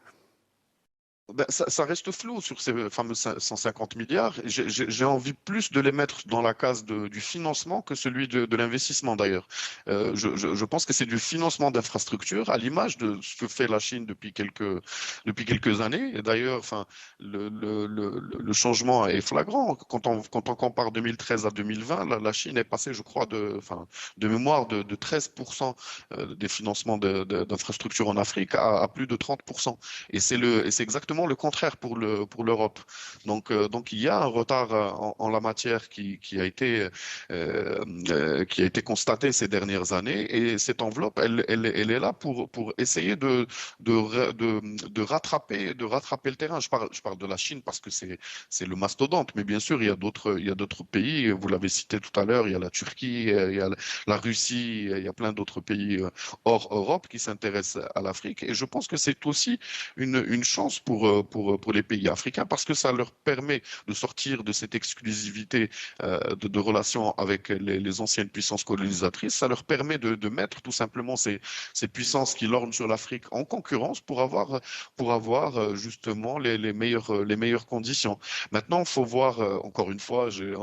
Ça reste flou sur ces fameux 150 milliards. J'ai envie plus de les mettre dans la case du financement que celui de l'investissement d'ailleurs. Je pense que c'est du financement d'infrastructures à l'image de ce que fait la Chine depuis quelques années. Et d'ailleurs, enfin, le changement est flagrant. Quand on compare 2013 à 2020, la Chine est passée, je crois, de mémoire de 13% des financements d'infrastructures en Afrique à plus de 30%. Et c'est exactement exactement le contraire pour l'Europe. Donc il y a un retard en la matière qui a été constaté ces dernières années, et cette enveloppe, elle est là pour essayer de rattraper le terrain. Je parle de la Chine parce que c'est le mastodonte, mais bien sûr il y a d'autres pays. Vous l'avez cité tout à l'heure, il y a la Turquie, il y a la Russie, il y a plein d'autres pays hors Europe qui s'intéressent à l'Afrique, et je pense que c'est aussi une chance pour les pays africains, parce que ça leur permet de sortir de cette exclusivité de relations avec les anciennes puissances colonisatrices. Ça leur permet de mettre tout simplement ces puissances qui lorgnent sur l'Afrique en concurrence pour avoir justement les meilleures conditions. Maintenant, il faut voir, encore une fois, j'ai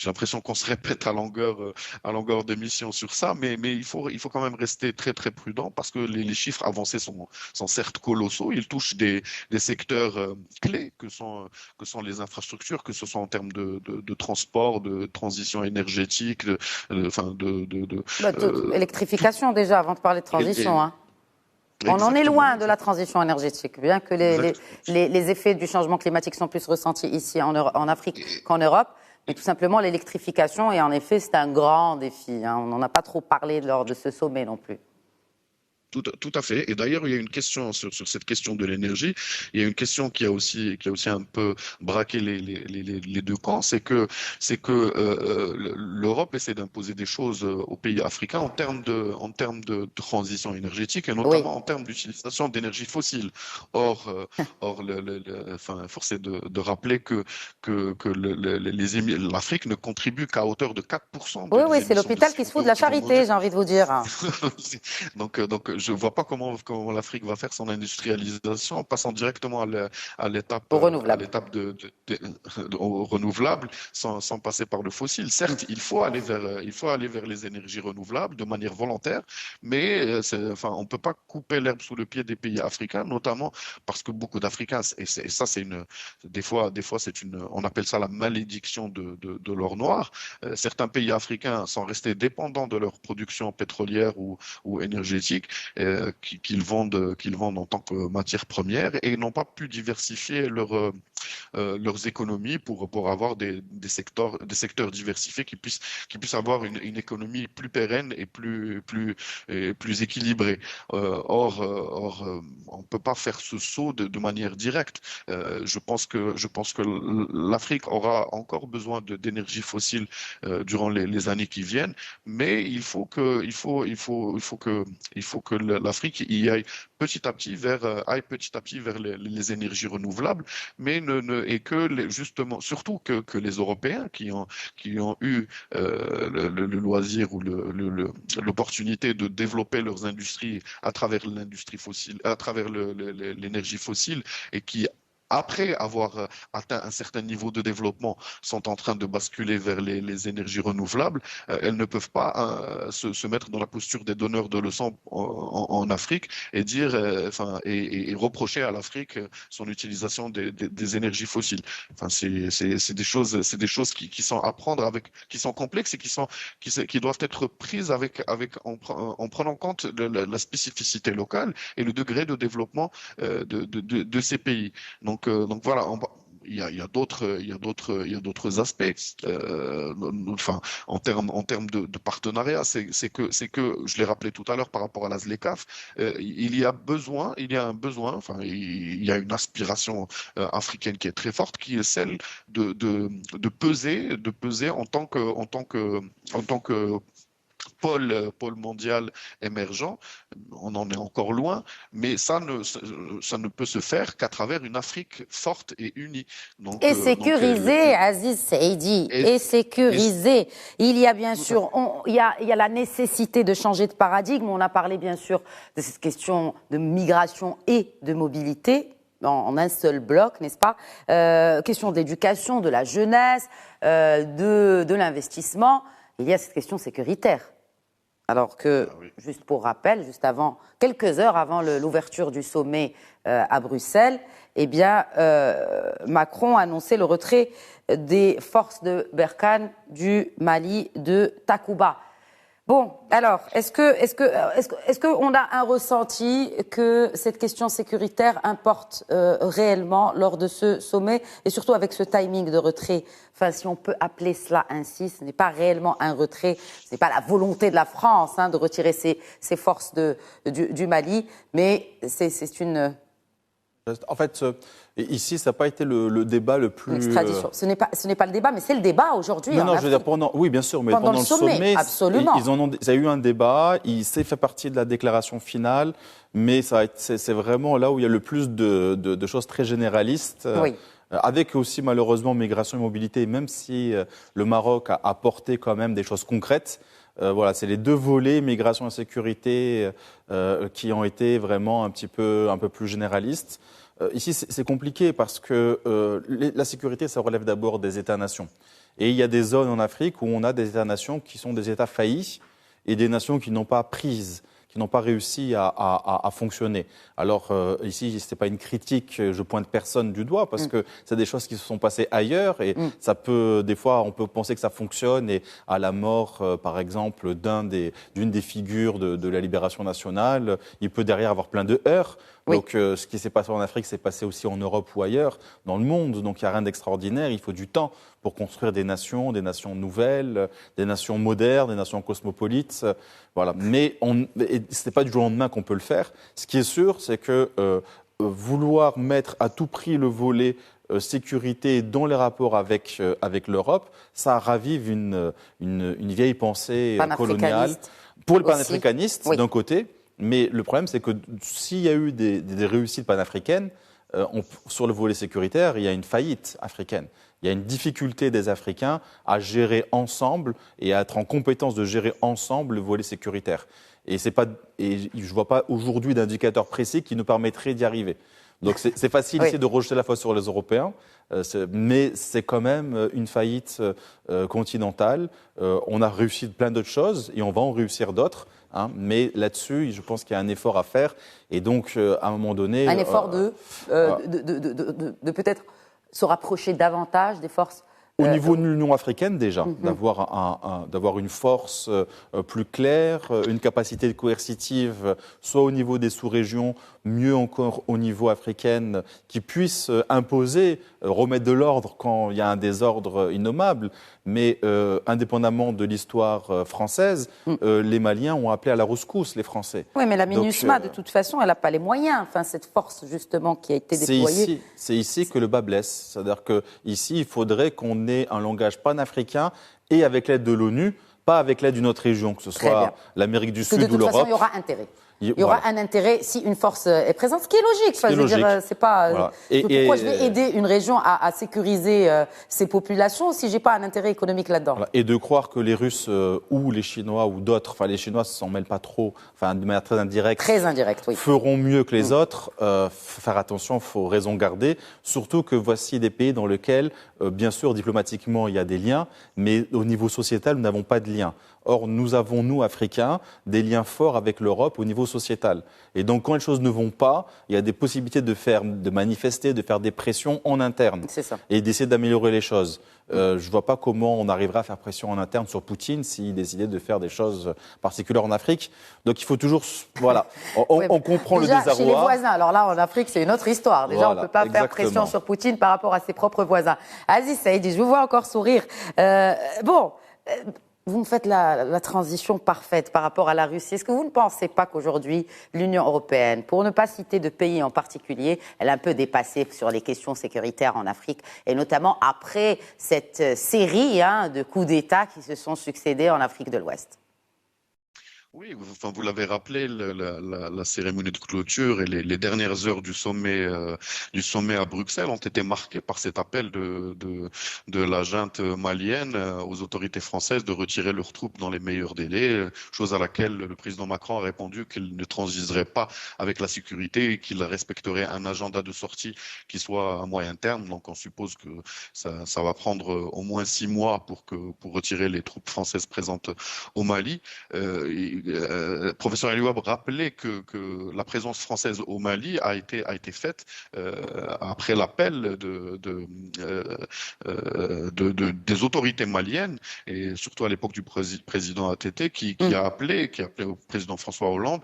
l'impression qu'on se répète à longueur d'émission sur ça, mais il faut quand même rester très très prudent, parce que les chiffres avancés sont certes colossaux. Ils touchent des secteurs clés que sont les infrastructures, que ce soit en termes de transport, de transition énergétique, électrification déjà, avant de parler de transition. Hein. On en est loin de la transition énergétique, bien que les effets du changement climatique sont plus ressentis ici en Afrique qu'en Europe. Mais tout simplement l'électrification, et en effet c'est un grand défi. Hein. On n'en a pas trop parlé lors de ce sommet non plus. Tout à fait. Et d'ailleurs, il y a une question sur cette question de l'énergie. Il y a une question qui a aussi un peu braqué les deux camps. C'est que l'Europe essaie d'imposer des choses aux pays africains en termes de transition énergétique, et notamment en termes d'utilisation d'énergie fossile. Or, force est de rappeler que l'Afrique ne contribue qu'à hauteur de 4%. Oui, c'est l'hôpital qui se fout de la charité, j'ai envie de vous dire. Donc, je vois pas comment l'Afrique va faire son industrialisation en passant directement à l'étape au renouvelable, sans passer par le fossile. Certes, il faut aller vers les énergies renouvelables de manière volontaire, mais on peut pas couper l'herbe sous le pied des pays africains, notamment parce que beaucoup d'Africains, et ça c'est des fois on appelle ça la malédiction de l'or noir. Certains pays africains sont restés dépendants de leur production pétrolière ou énergétique, qu'ils vendent en tant que matière première, et n'ont pas pu diversifier leurs économies pour avoir des secteurs diversifiés qui puissent avoir une économie plus pérenne et plus équilibrée. Or, on peut pas faire ce saut de manière directe. Je pense que l'Afrique aura encore besoin d'énergie fossile durant les années qui viennent, mais il faut que l'Afrique y aille petit à petit vers les énergies renouvelables, mais justement, surtout que les Européens qui ont eu le loisir ou l'opportunité de développer leurs industries à travers l'industrie fossile, à travers l'énergie fossile, et qui, après avoir atteint un certain niveau de développement, sont en train de basculer vers les énergies renouvelables, elles ne peuvent pas se mettre dans la posture des donneurs de leçons en Afrique et dire, et reprocher à l'Afrique son utilisation des énergies fossiles. Enfin, c'est des choses qui sont à prendre qui sont complexes et qui doivent être prises en prenant compte de la spécificité locale et le degré de développement de ces pays. Donc voilà, il y a d'autres aspects. En termes de partenariat, c'est que je l'ai rappelé tout à l'heure par rapport à la ZLECAf, il y a une aspiration africaine qui est très forte, qui est celle de peser en tant que pôle mondial émergent. On en est encore loin, mais ça ne peut se faire qu'à travers une Afrique forte et unie. Sécurisée, Aziz Saïdi, et sécurisée. Il y a bien sûr, il y a la nécessité de changer de paradigme. On a parlé bien sûr de cette question de migration et de mobilité en un seul bloc, n'est-ce pas ? Question d'éducation, de la jeunesse, de l'investissement. Il y a cette question sécuritaire. Alors que, juste pour rappel, quelques heures avant l'ouverture du sommet à Bruxelles, Macron a annoncé le retrait des forces de Barkhane du Mali de Takuba. Bon, alors, est-ce qu'on a un ressenti que cette question sécuritaire importe réellement lors de ce sommet et surtout avec ce timing de retrait? Enfin, si on peut appeler cela ainsi, ce n'est pas réellement un retrait, ce n'est pas la volonté de la France de retirer ses forces du Mali, mais c'est une... En fait, ici, ça n'a pas été le débat le plus... Extradition. Ce n'est pas le débat, mais c'est le débat aujourd'hui. Non, je veux dire, oui, bien sûr, mais pendant le sommet, absolument. Il y a eu un débat, il s'est fait partie de la déclaration finale, mais c'est vraiment là où il y a le plus de choses très généralistes. Oui. Avec aussi, malheureusement, migration et mobilité, même si le Maroc a apporté quand même des choses concrètes. Voilà, c'est les deux volets, migration et sécurité, qui ont été vraiment un peu plus généralistes. Ici, c'est compliqué parce que la sécurité, ça relève d'abord des États-nations. Et il y a des zones en Afrique où on a des États-nations qui sont des États faillis et des nations qui n'ont pas qui n'ont pas réussi à fonctionner. Alors ici, ce n'est pas une critique, je pointe personne du doigt, parce que c'est des choses qui se sont passées ailleurs, et ça peut, des fois, on peut penser que ça fonctionne, et à la mort, par exemple, d'une des figures de la libération nationale, il peut derrière avoir plein de heurts. Oui. Donc ce qui s'est passé en Afrique s'est passé aussi en Europe ou ailleurs, dans le monde. Donc il n'y a rien d'extraordinaire, il faut du temps pour construire des nations nouvelles, des nations modernes, des nations cosmopolites. Voilà. Mais ce n'est pas du jour au lendemain qu'on peut le faire. Ce qui est sûr, c'est que vouloir mettre à tout prix le volet sécurité dans les rapports avec l'Europe, ça ravive une vieille pensée coloniale. Pour le panafricaniste, d'un côté. Mais le problème, c'est que s'il y a eu des réussites panafricaines, sur le volet sécuritaire, il y a une faillite africaine. Il y a une difficulté des Africains à gérer ensemble et à être en compétence de gérer ensemble le volet sécuritaire. Et je ne vois pas aujourd'hui d'indicateur précis qui nous permettrait d'y arriver. Donc c'est facile ici de rejeter la faute sur les Européens, mais c'est quand même une faillite continentale. On a réussi plein d'autres choses et on va en réussir d'autres. Mais là-dessus, je pense qu'il y a un effort à faire. Et donc, à un moment donné... Un effort de peut-être se rapprocher davantage des forces... Au niveau de l'Union africaine, déjà, d'avoir une force plus claire, une capacité coercitive, soit au niveau des sous-régions, mieux encore au niveau africain, qui puisse imposer, remettre de l'ordre quand il y a un désordre innommable. Mais indépendamment de l'histoire française, les Maliens ont appelé à la rescousse les Français. Oui, mais la MINUSMA, de toute façon, elle n'a pas les moyens. Enfin, cette force, justement, qui a été déployée... C'est ici que le bas blesse. C'est-à-dire qu'ici, il faudrait qu'on ait un langage panafricain et avec l'aide de l'ONU, pas avec l'aide d'une autre région, que ce soit l'Amérique du Sud ou l'Europe. De toute façon, il y aura intérêt. Il y aura un intérêt si une force est présente, ce qui est logique. Enfin, je veux dire, c'est pas. Voilà. Pourquoi je vais aider une région à sécuriser ses populations si j'ai pas un intérêt économique là-dedans? Voilà. Et de croire que les Russes ou les Chinois ou d'autres, enfin les Chinois s'en mêlent pas trop, enfin de manière très indirecte, oui, feront mieux que les autres. Faire attention, faut raison garder. Surtout que voici des pays dans lesquels, bien sûr, diplomatiquement, il y a des liens, mais au niveau sociétal, nous n'avons pas de liens. Or, nous avons, nous, Africains, des liens forts avec l'Europe au niveau sociétal. Et donc, quand les choses ne vont pas, il y a des possibilités de manifester, de faire des pressions en interne. C'est ça. Et d'essayer d'améliorer les choses. Je ne vois pas comment on arrivera à faire pression en interne sur Poutine s'il décidait de faire des choses particulières en Afrique. Donc, il faut toujours... Voilà, on comprend déjà, le désarroi. Chez les voisins, alors là, en Afrique, c'est une autre histoire. Déjà, on ne peut pas faire pression sur Poutine par rapport à ses propres voisins. Aziz Saïdi, je vous vois encore sourire. Vous me faites la transition parfaite par rapport à la Russie. Est-ce que vous ne pensez pas qu'aujourd'hui, l'Union européenne, pour ne pas citer de pays en particulier, elle est un peu dépassée sur les questions sécuritaires en Afrique, et notamment après cette série de coups d'État qui se sont succédés en Afrique de l'Ouest? Oui, enfin, vous l'avez rappelé, la cérémonie de clôture et les dernières heures du sommet à Bruxelles ont été marquées par cet appel de la junte malienne aux autorités françaises de retirer leurs troupes dans les meilleurs délais, chose à laquelle le président Macron a répondu qu'il ne transigerait pas avec la sécurité et qu'il respecterait un agenda de sortie qui soit à moyen terme. Donc on suppose que ça va prendre au moins 6 mois pour retirer les troupes françaises présentes au Mali. professeur Eliouab rappelait que la présence française au Mali a été faite après l'appel des autorités maliennes, et surtout à l'époque du président ATT, qui a appelé au président François Hollande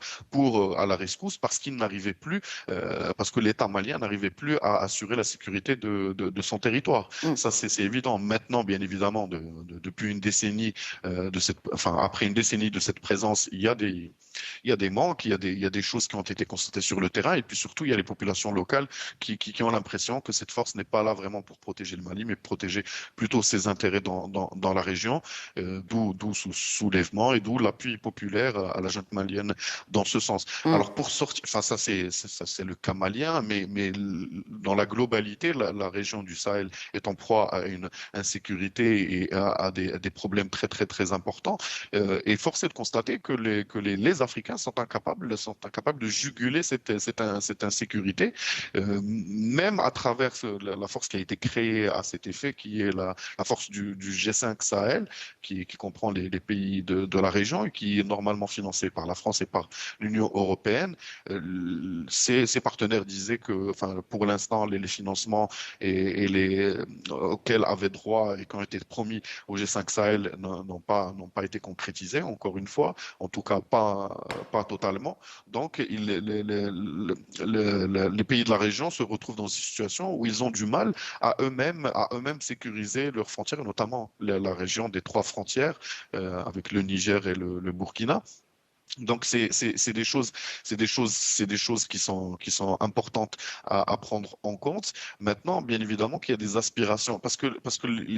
à la rescousse, parce qu'il n'arrivait plus, parce que l'État malien n'arrivait plus à assurer la sécurité de son territoire. Ça, c'est évident. Maintenant, bien évidemment, depuis une décennie, après une décennie de cette présence, il y a des manques, il y a des choses qui ont été constatées sur le terrain, et puis surtout, il y a les populations locales qui ont l'impression que cette force n'est pas là vraiment pour protéger le Mali, mais protéger plutôt ses intérêts dans la région, d'où ce soulèvement et d'où l'appui populaire à la junte malienne dans ce sens. Alors pour sortir, ça c'est le cas malien, mais dans la globalité, la région du Sahel est en proie à une insécurité et à des problèmes très très très importants. Et force est de constater que les Africains sont incapables de juguler cette insécurité, même à travers la force qui a été créée à cet effet, qui est la force du G5 Sahel, qui comprend les pays de la région et qui est normalement financée par la France et par l'Union européenne. Ces partenaires disaient que, pour l'instant, les financements auxquels avaient droit et qui ont été promis au G5 Sahel n'ont pas été concrétisés, encore une fois, en tout cas pas totalement. Donc, les pays de la région se retrouvent dans une situation où ils ont du mal à eux-mêmes sécuriser leurs frontières, notamment la région des 3 frontières avec le Niger et le Burkina. Donc c'est des choses qui sont importantes à prendre en compte. Maintenant, bien évidemment qu'il y a des aspirations, parce que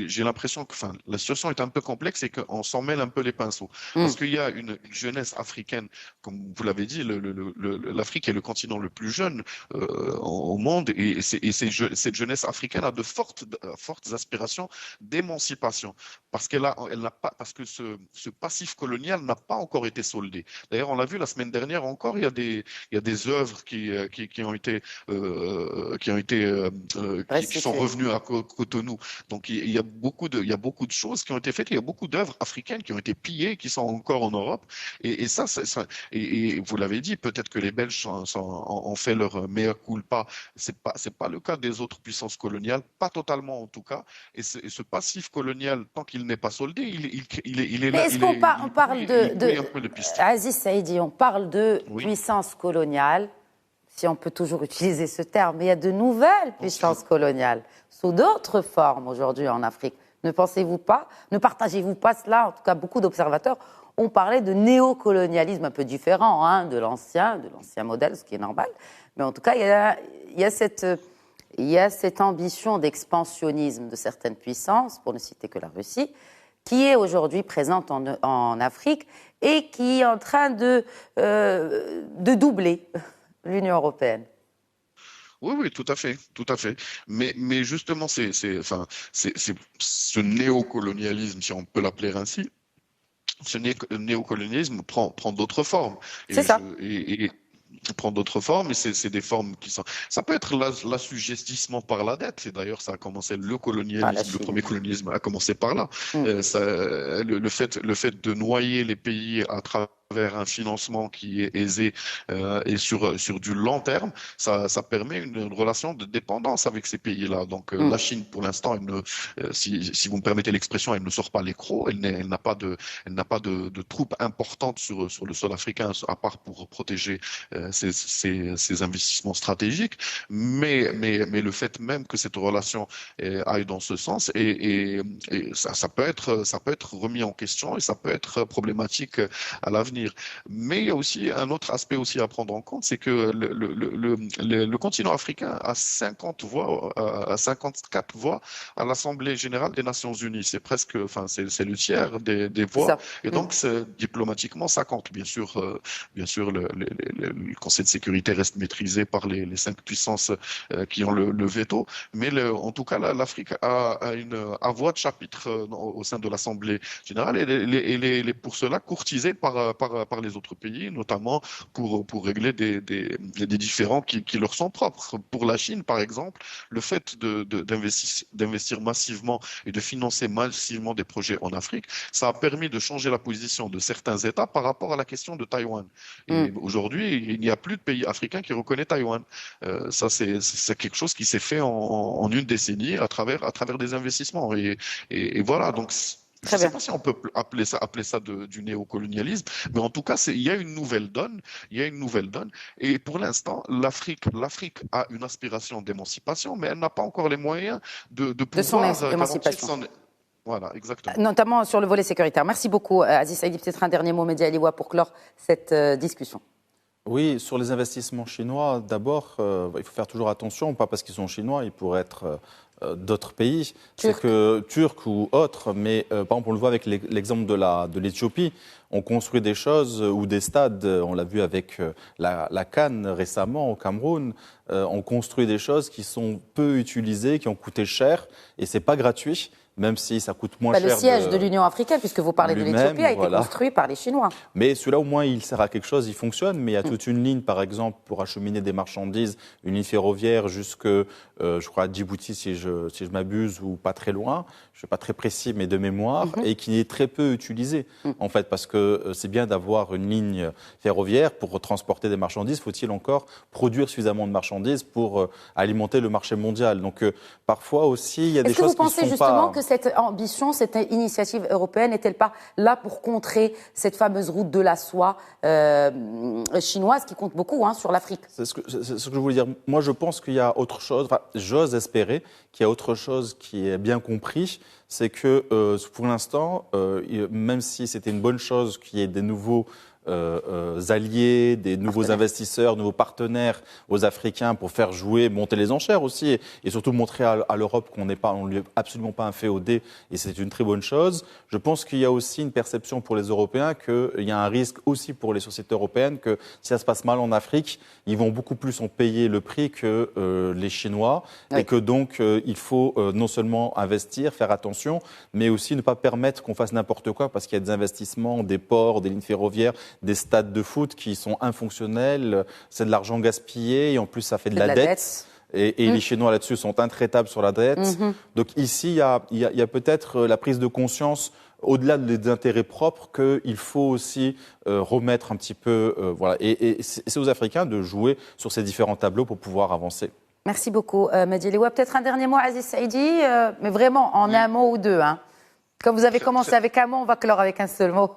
j'ai l'impression que la situation est un peu complexe et qu'on s'en mêle un peu les pinceaux, parce qu'il y a une jeunesse africaine, comme vous l'avez dit, l'Afrique est le continent le plus jeune au monde, et cette jeunesse africaine a de fortes aspirations d'émancipation, parce que ce passif colonial n'a pas encore été soldé. D'ailleurs, on l'a vu la semaine dernière encore, il y a des œuvres qui sont revenues à Cotonou. Donc il y a beaucoup de choses qui ont été faites. Il y a beaucoup d'œuvres africaines qui ont été pillées, qui sont encore en Europe. Et vous l'avez dit, peut-être que les Belges ont fait leur mea culpa. C'est pas le cas des autres puissances coloniales, pas totalement en tout cas. Et ce passif colonial, tant qu'il n'est pas soldé, il est là. Est-ce qu'on parle de Aziz Saïdi, on parle de puissance coloniale, si on peut toujours utiliser ce terme, mais il y a de nouvelles puissances coloniales sous d'autres formes aujourd'hui en Afrique. Ne pensez-vous pas, ne partagez-vous pas cela? En tout cas, beaucoup d'observateurs ont parlé de néocolonialisme un peu différent de l'ancien modèle, ce qui est normal. Mais en tout cas, il y a cette ambition d'expansionnisme de certaines puissances, pour ne citer que la Russie, qui est aujourd'hui présente en Afrique et qui est en train de doubler l'Union européenne. Oui, tout à fait. Mais justement, c'est ce néocolonialisme, si on peut l'appeler ainsi, ce néocolonialisme prend d'autres formes. C'est ça. Et prend d'autres formes, et c'est des formes qui sont... Ça peut être l'assujettissement par la dette, et d'ailleurs ça a commencé, le premier colonialisme a commencé par là. Le fait de noyer les pays à travers un financement qui est aisé et sur du long terme, ça permet une relation de dépendance avec ces pays-là. Donc la Chine, pour l'instant, si vous me permettez l'expression, elle ne sort pas les crocs, elle n'a pas de troupes importantes sur le sol africain, à part pour protéger ses investissements stratégiques. Mais le fait même que cette relation aille dans ce sens, et ça peut être remis en question, et ça peut être problématique à l'avenir. Mais il y a aussi un autre aspect aussi à prendre en compte, c'est que le continent africain a 54 voix à l'Assemblée générale des Nations Unies. C'est presque, c'est le tiers des voix. Et donc, diplomatiquement, ça compte. Bien sûr, le Conseil de sécurité reste maîtrisé par les 5 puissances qui ont le veto. Mais en tout cas, l'Afrique a voix de chapitre au sein de l'Assemblée générale, et elle est pour cela courtisée par par les autres pays, notamment pour régler des différends qui leur sont propres. Pour la Chine, par exemple, le fait d'investir massivement et de financer massivement des projets en Afrique, ça a permis de changer la position de certains États par rapport à la question de Taïwan. Et aujourd'hui, il n'y a plus de pays africain qui reconnaît Taïwan. Ça, c'est quelque chose qui s'est fait en une décennie à travers des investissements. Et voilà, donc je ne sais pas si on peut appeler ça du néocolonialisme, mais en tout cas, il y a une nouvelle donne. Il y a une nouvelle donne. Et pour l'instant, l'Afrique a une aspiration d'émancipation, mais elle n'a pas encore les moyens de pouvoir garantir son... Voilà, exactement. Notamment sur le volet sécuritaire. Merci beaucoup, Aziz Saïdi. Peut-être un dernier mot, Mehdi Aliwa, pour clore cette discussion. Oui, sur les investissements chinois, d'abord, il faut faire toujours attention, pas parce qu'ils sont chinois, ils pourraient être d'autres pays, c'est que turcs ou autres, mais par exemple, on le voit avec l'exemple de l'Éthiopie, on construit des choses ou des stades, on l'a vu avec la CAN récemment au Cameroun, on construit des choses qui sont peu utilisées, qui ont coûté cher, et c'est pas gratuit. Même si ça coûte moins cher. Le siège de l'Union africaine, puisque vous parlez de l'Éthiopie, a été construit par les Chinois. Mais celui-là, au moins, il sert à quelque chose, il fonctionne. Mais il y a toute une ligne, par exemple, pour acheminer des marchandises, une ligne ferroviaire jusque, je crois, à Djibouti, si je m'abuse, ou pas très loin. Je ne suis pas très précis, mais de mémoire, et qui est très peu utilisée, en fait, parce que c'est bien d'avoir une ligne ferroviaire pour transporter des marchandises. Faut-il encore produire suffisamment de marchandises pour alimenter le marché mondial? Donc, parfois aussi, il y a des choses qui ne sont pas... Est-ce que vous pensez justement que cette ambition, cette initiative européenne, n'est-elle pas là pour contrer cette fameuse route de la soie chinoise qui compte beaucoup sur l'Afrique? C'est ce que je voulais dire. Moi, je pense qu'il y a autre chose, enfin, j'ose espérer qu'il y a autre chose qui est bien compris, c'est que pour l'instant, même si c'était une bonne chose qu'il y ait des nouveaux alliés, des nouveaux investisseurs, nouveaux partenaires aux Africains pour faire jouer, monter les enchères aussi, et surtout montrer à l'Europe qu'on on lui est absolument pas un féodé, et c'est une très bonne chose. Je pense qu'il y a aussi une perception pour les Européens qu'il y a un risque aussi pour les sociétés européennes que si ça se passe mal en Afrique, ils vont beaucoup plus en payer le prix que les Chinois, et que donc il faut non seulement investir, faire attention, mais aussi ne pas permettre qu'on fasse n'importe quoi parce qu'il y a des investissements, des ports, des lignes ferroviaires, des stades de foot qui sont infonctionnels, c'est de l'argent gaspillé et en plus ça fait de la dette. Et les Chinois là-dessus sont intraitables sur la dette. Donc ici, il y a peut-être la prise de conscience, au-delà des intérêts propres, qu'il faut aussi remettre un petit peu... voilà. Et c'est aux Africains de jouer sur ces différents tableaux pour pouvoir avancer. Merci beaucoup, Mehdi Aliwa. Peut-être un dernier mot, Aziz Saïdi, mais vraiment en un mot ou deux. Comme vous avez commencé avec un mot, on va clore avec un seul mot.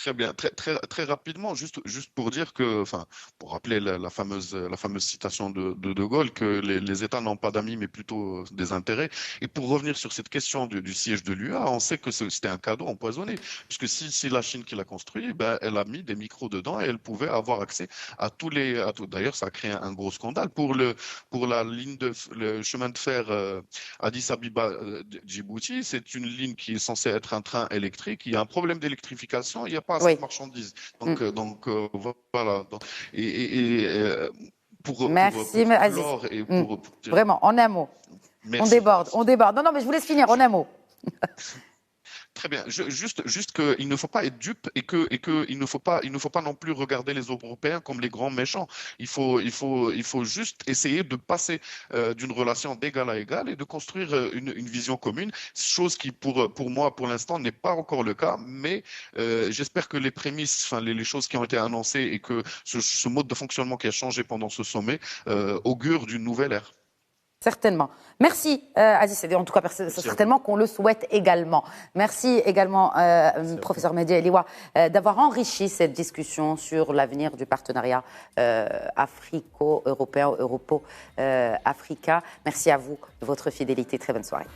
Très bien, très rapidement, juste pour dire que, enfin, pour rappeler la fameuse citation de Gaulle, que les États n'ont pas d'amis mais plutôt des intérêts. Et pour revenir sur cette question du siège de l'UA, on sait que c'était un cadeau empoisonné, puisque si la Chine qui l'a construit, elle a mis des micros dedans et elle pouvait avoir accès à tous les. D'ailleurs, ça a créé un gros scandale pour la ligne le chemin de fer Addis Abeba Djibouti. C'est une ligne qui est censée être un train électrique. Il y a un problème d'électrification. Il y a pas assez de marchandises. Donc voilà. Merci, Aziz. Vraiment, en un mot. Merci. On déborde. Non, mais je vous laisse finir, en un mot. Très bien. Juste qu'il ne faut pas être dupe et qu'il ne faut pas non plus regarder les Européens comme les grands méchants. Il faut juste essayer de passer d'une relation d'égal à égal et de construire une vision commune. Chose qui pour moi pour l'instant n'est pas encore le cas, mais j'espère que les prémices, enfin les choses qui ont été annoncées et que ce mode de fonctionnement qui a changé pendant ce sommet augure d'une nouvelle ère. Certainement. Merci, Aziz. En tout cas, certainement qu'on le souhaite également. Merci également, professeur Mehdi Aliwa, d'avoir enrichi cette discussion sur l'avenir du partenariat africo-européen, europo-africain. Merci à vous de votre fidélité. Très bonne soirée.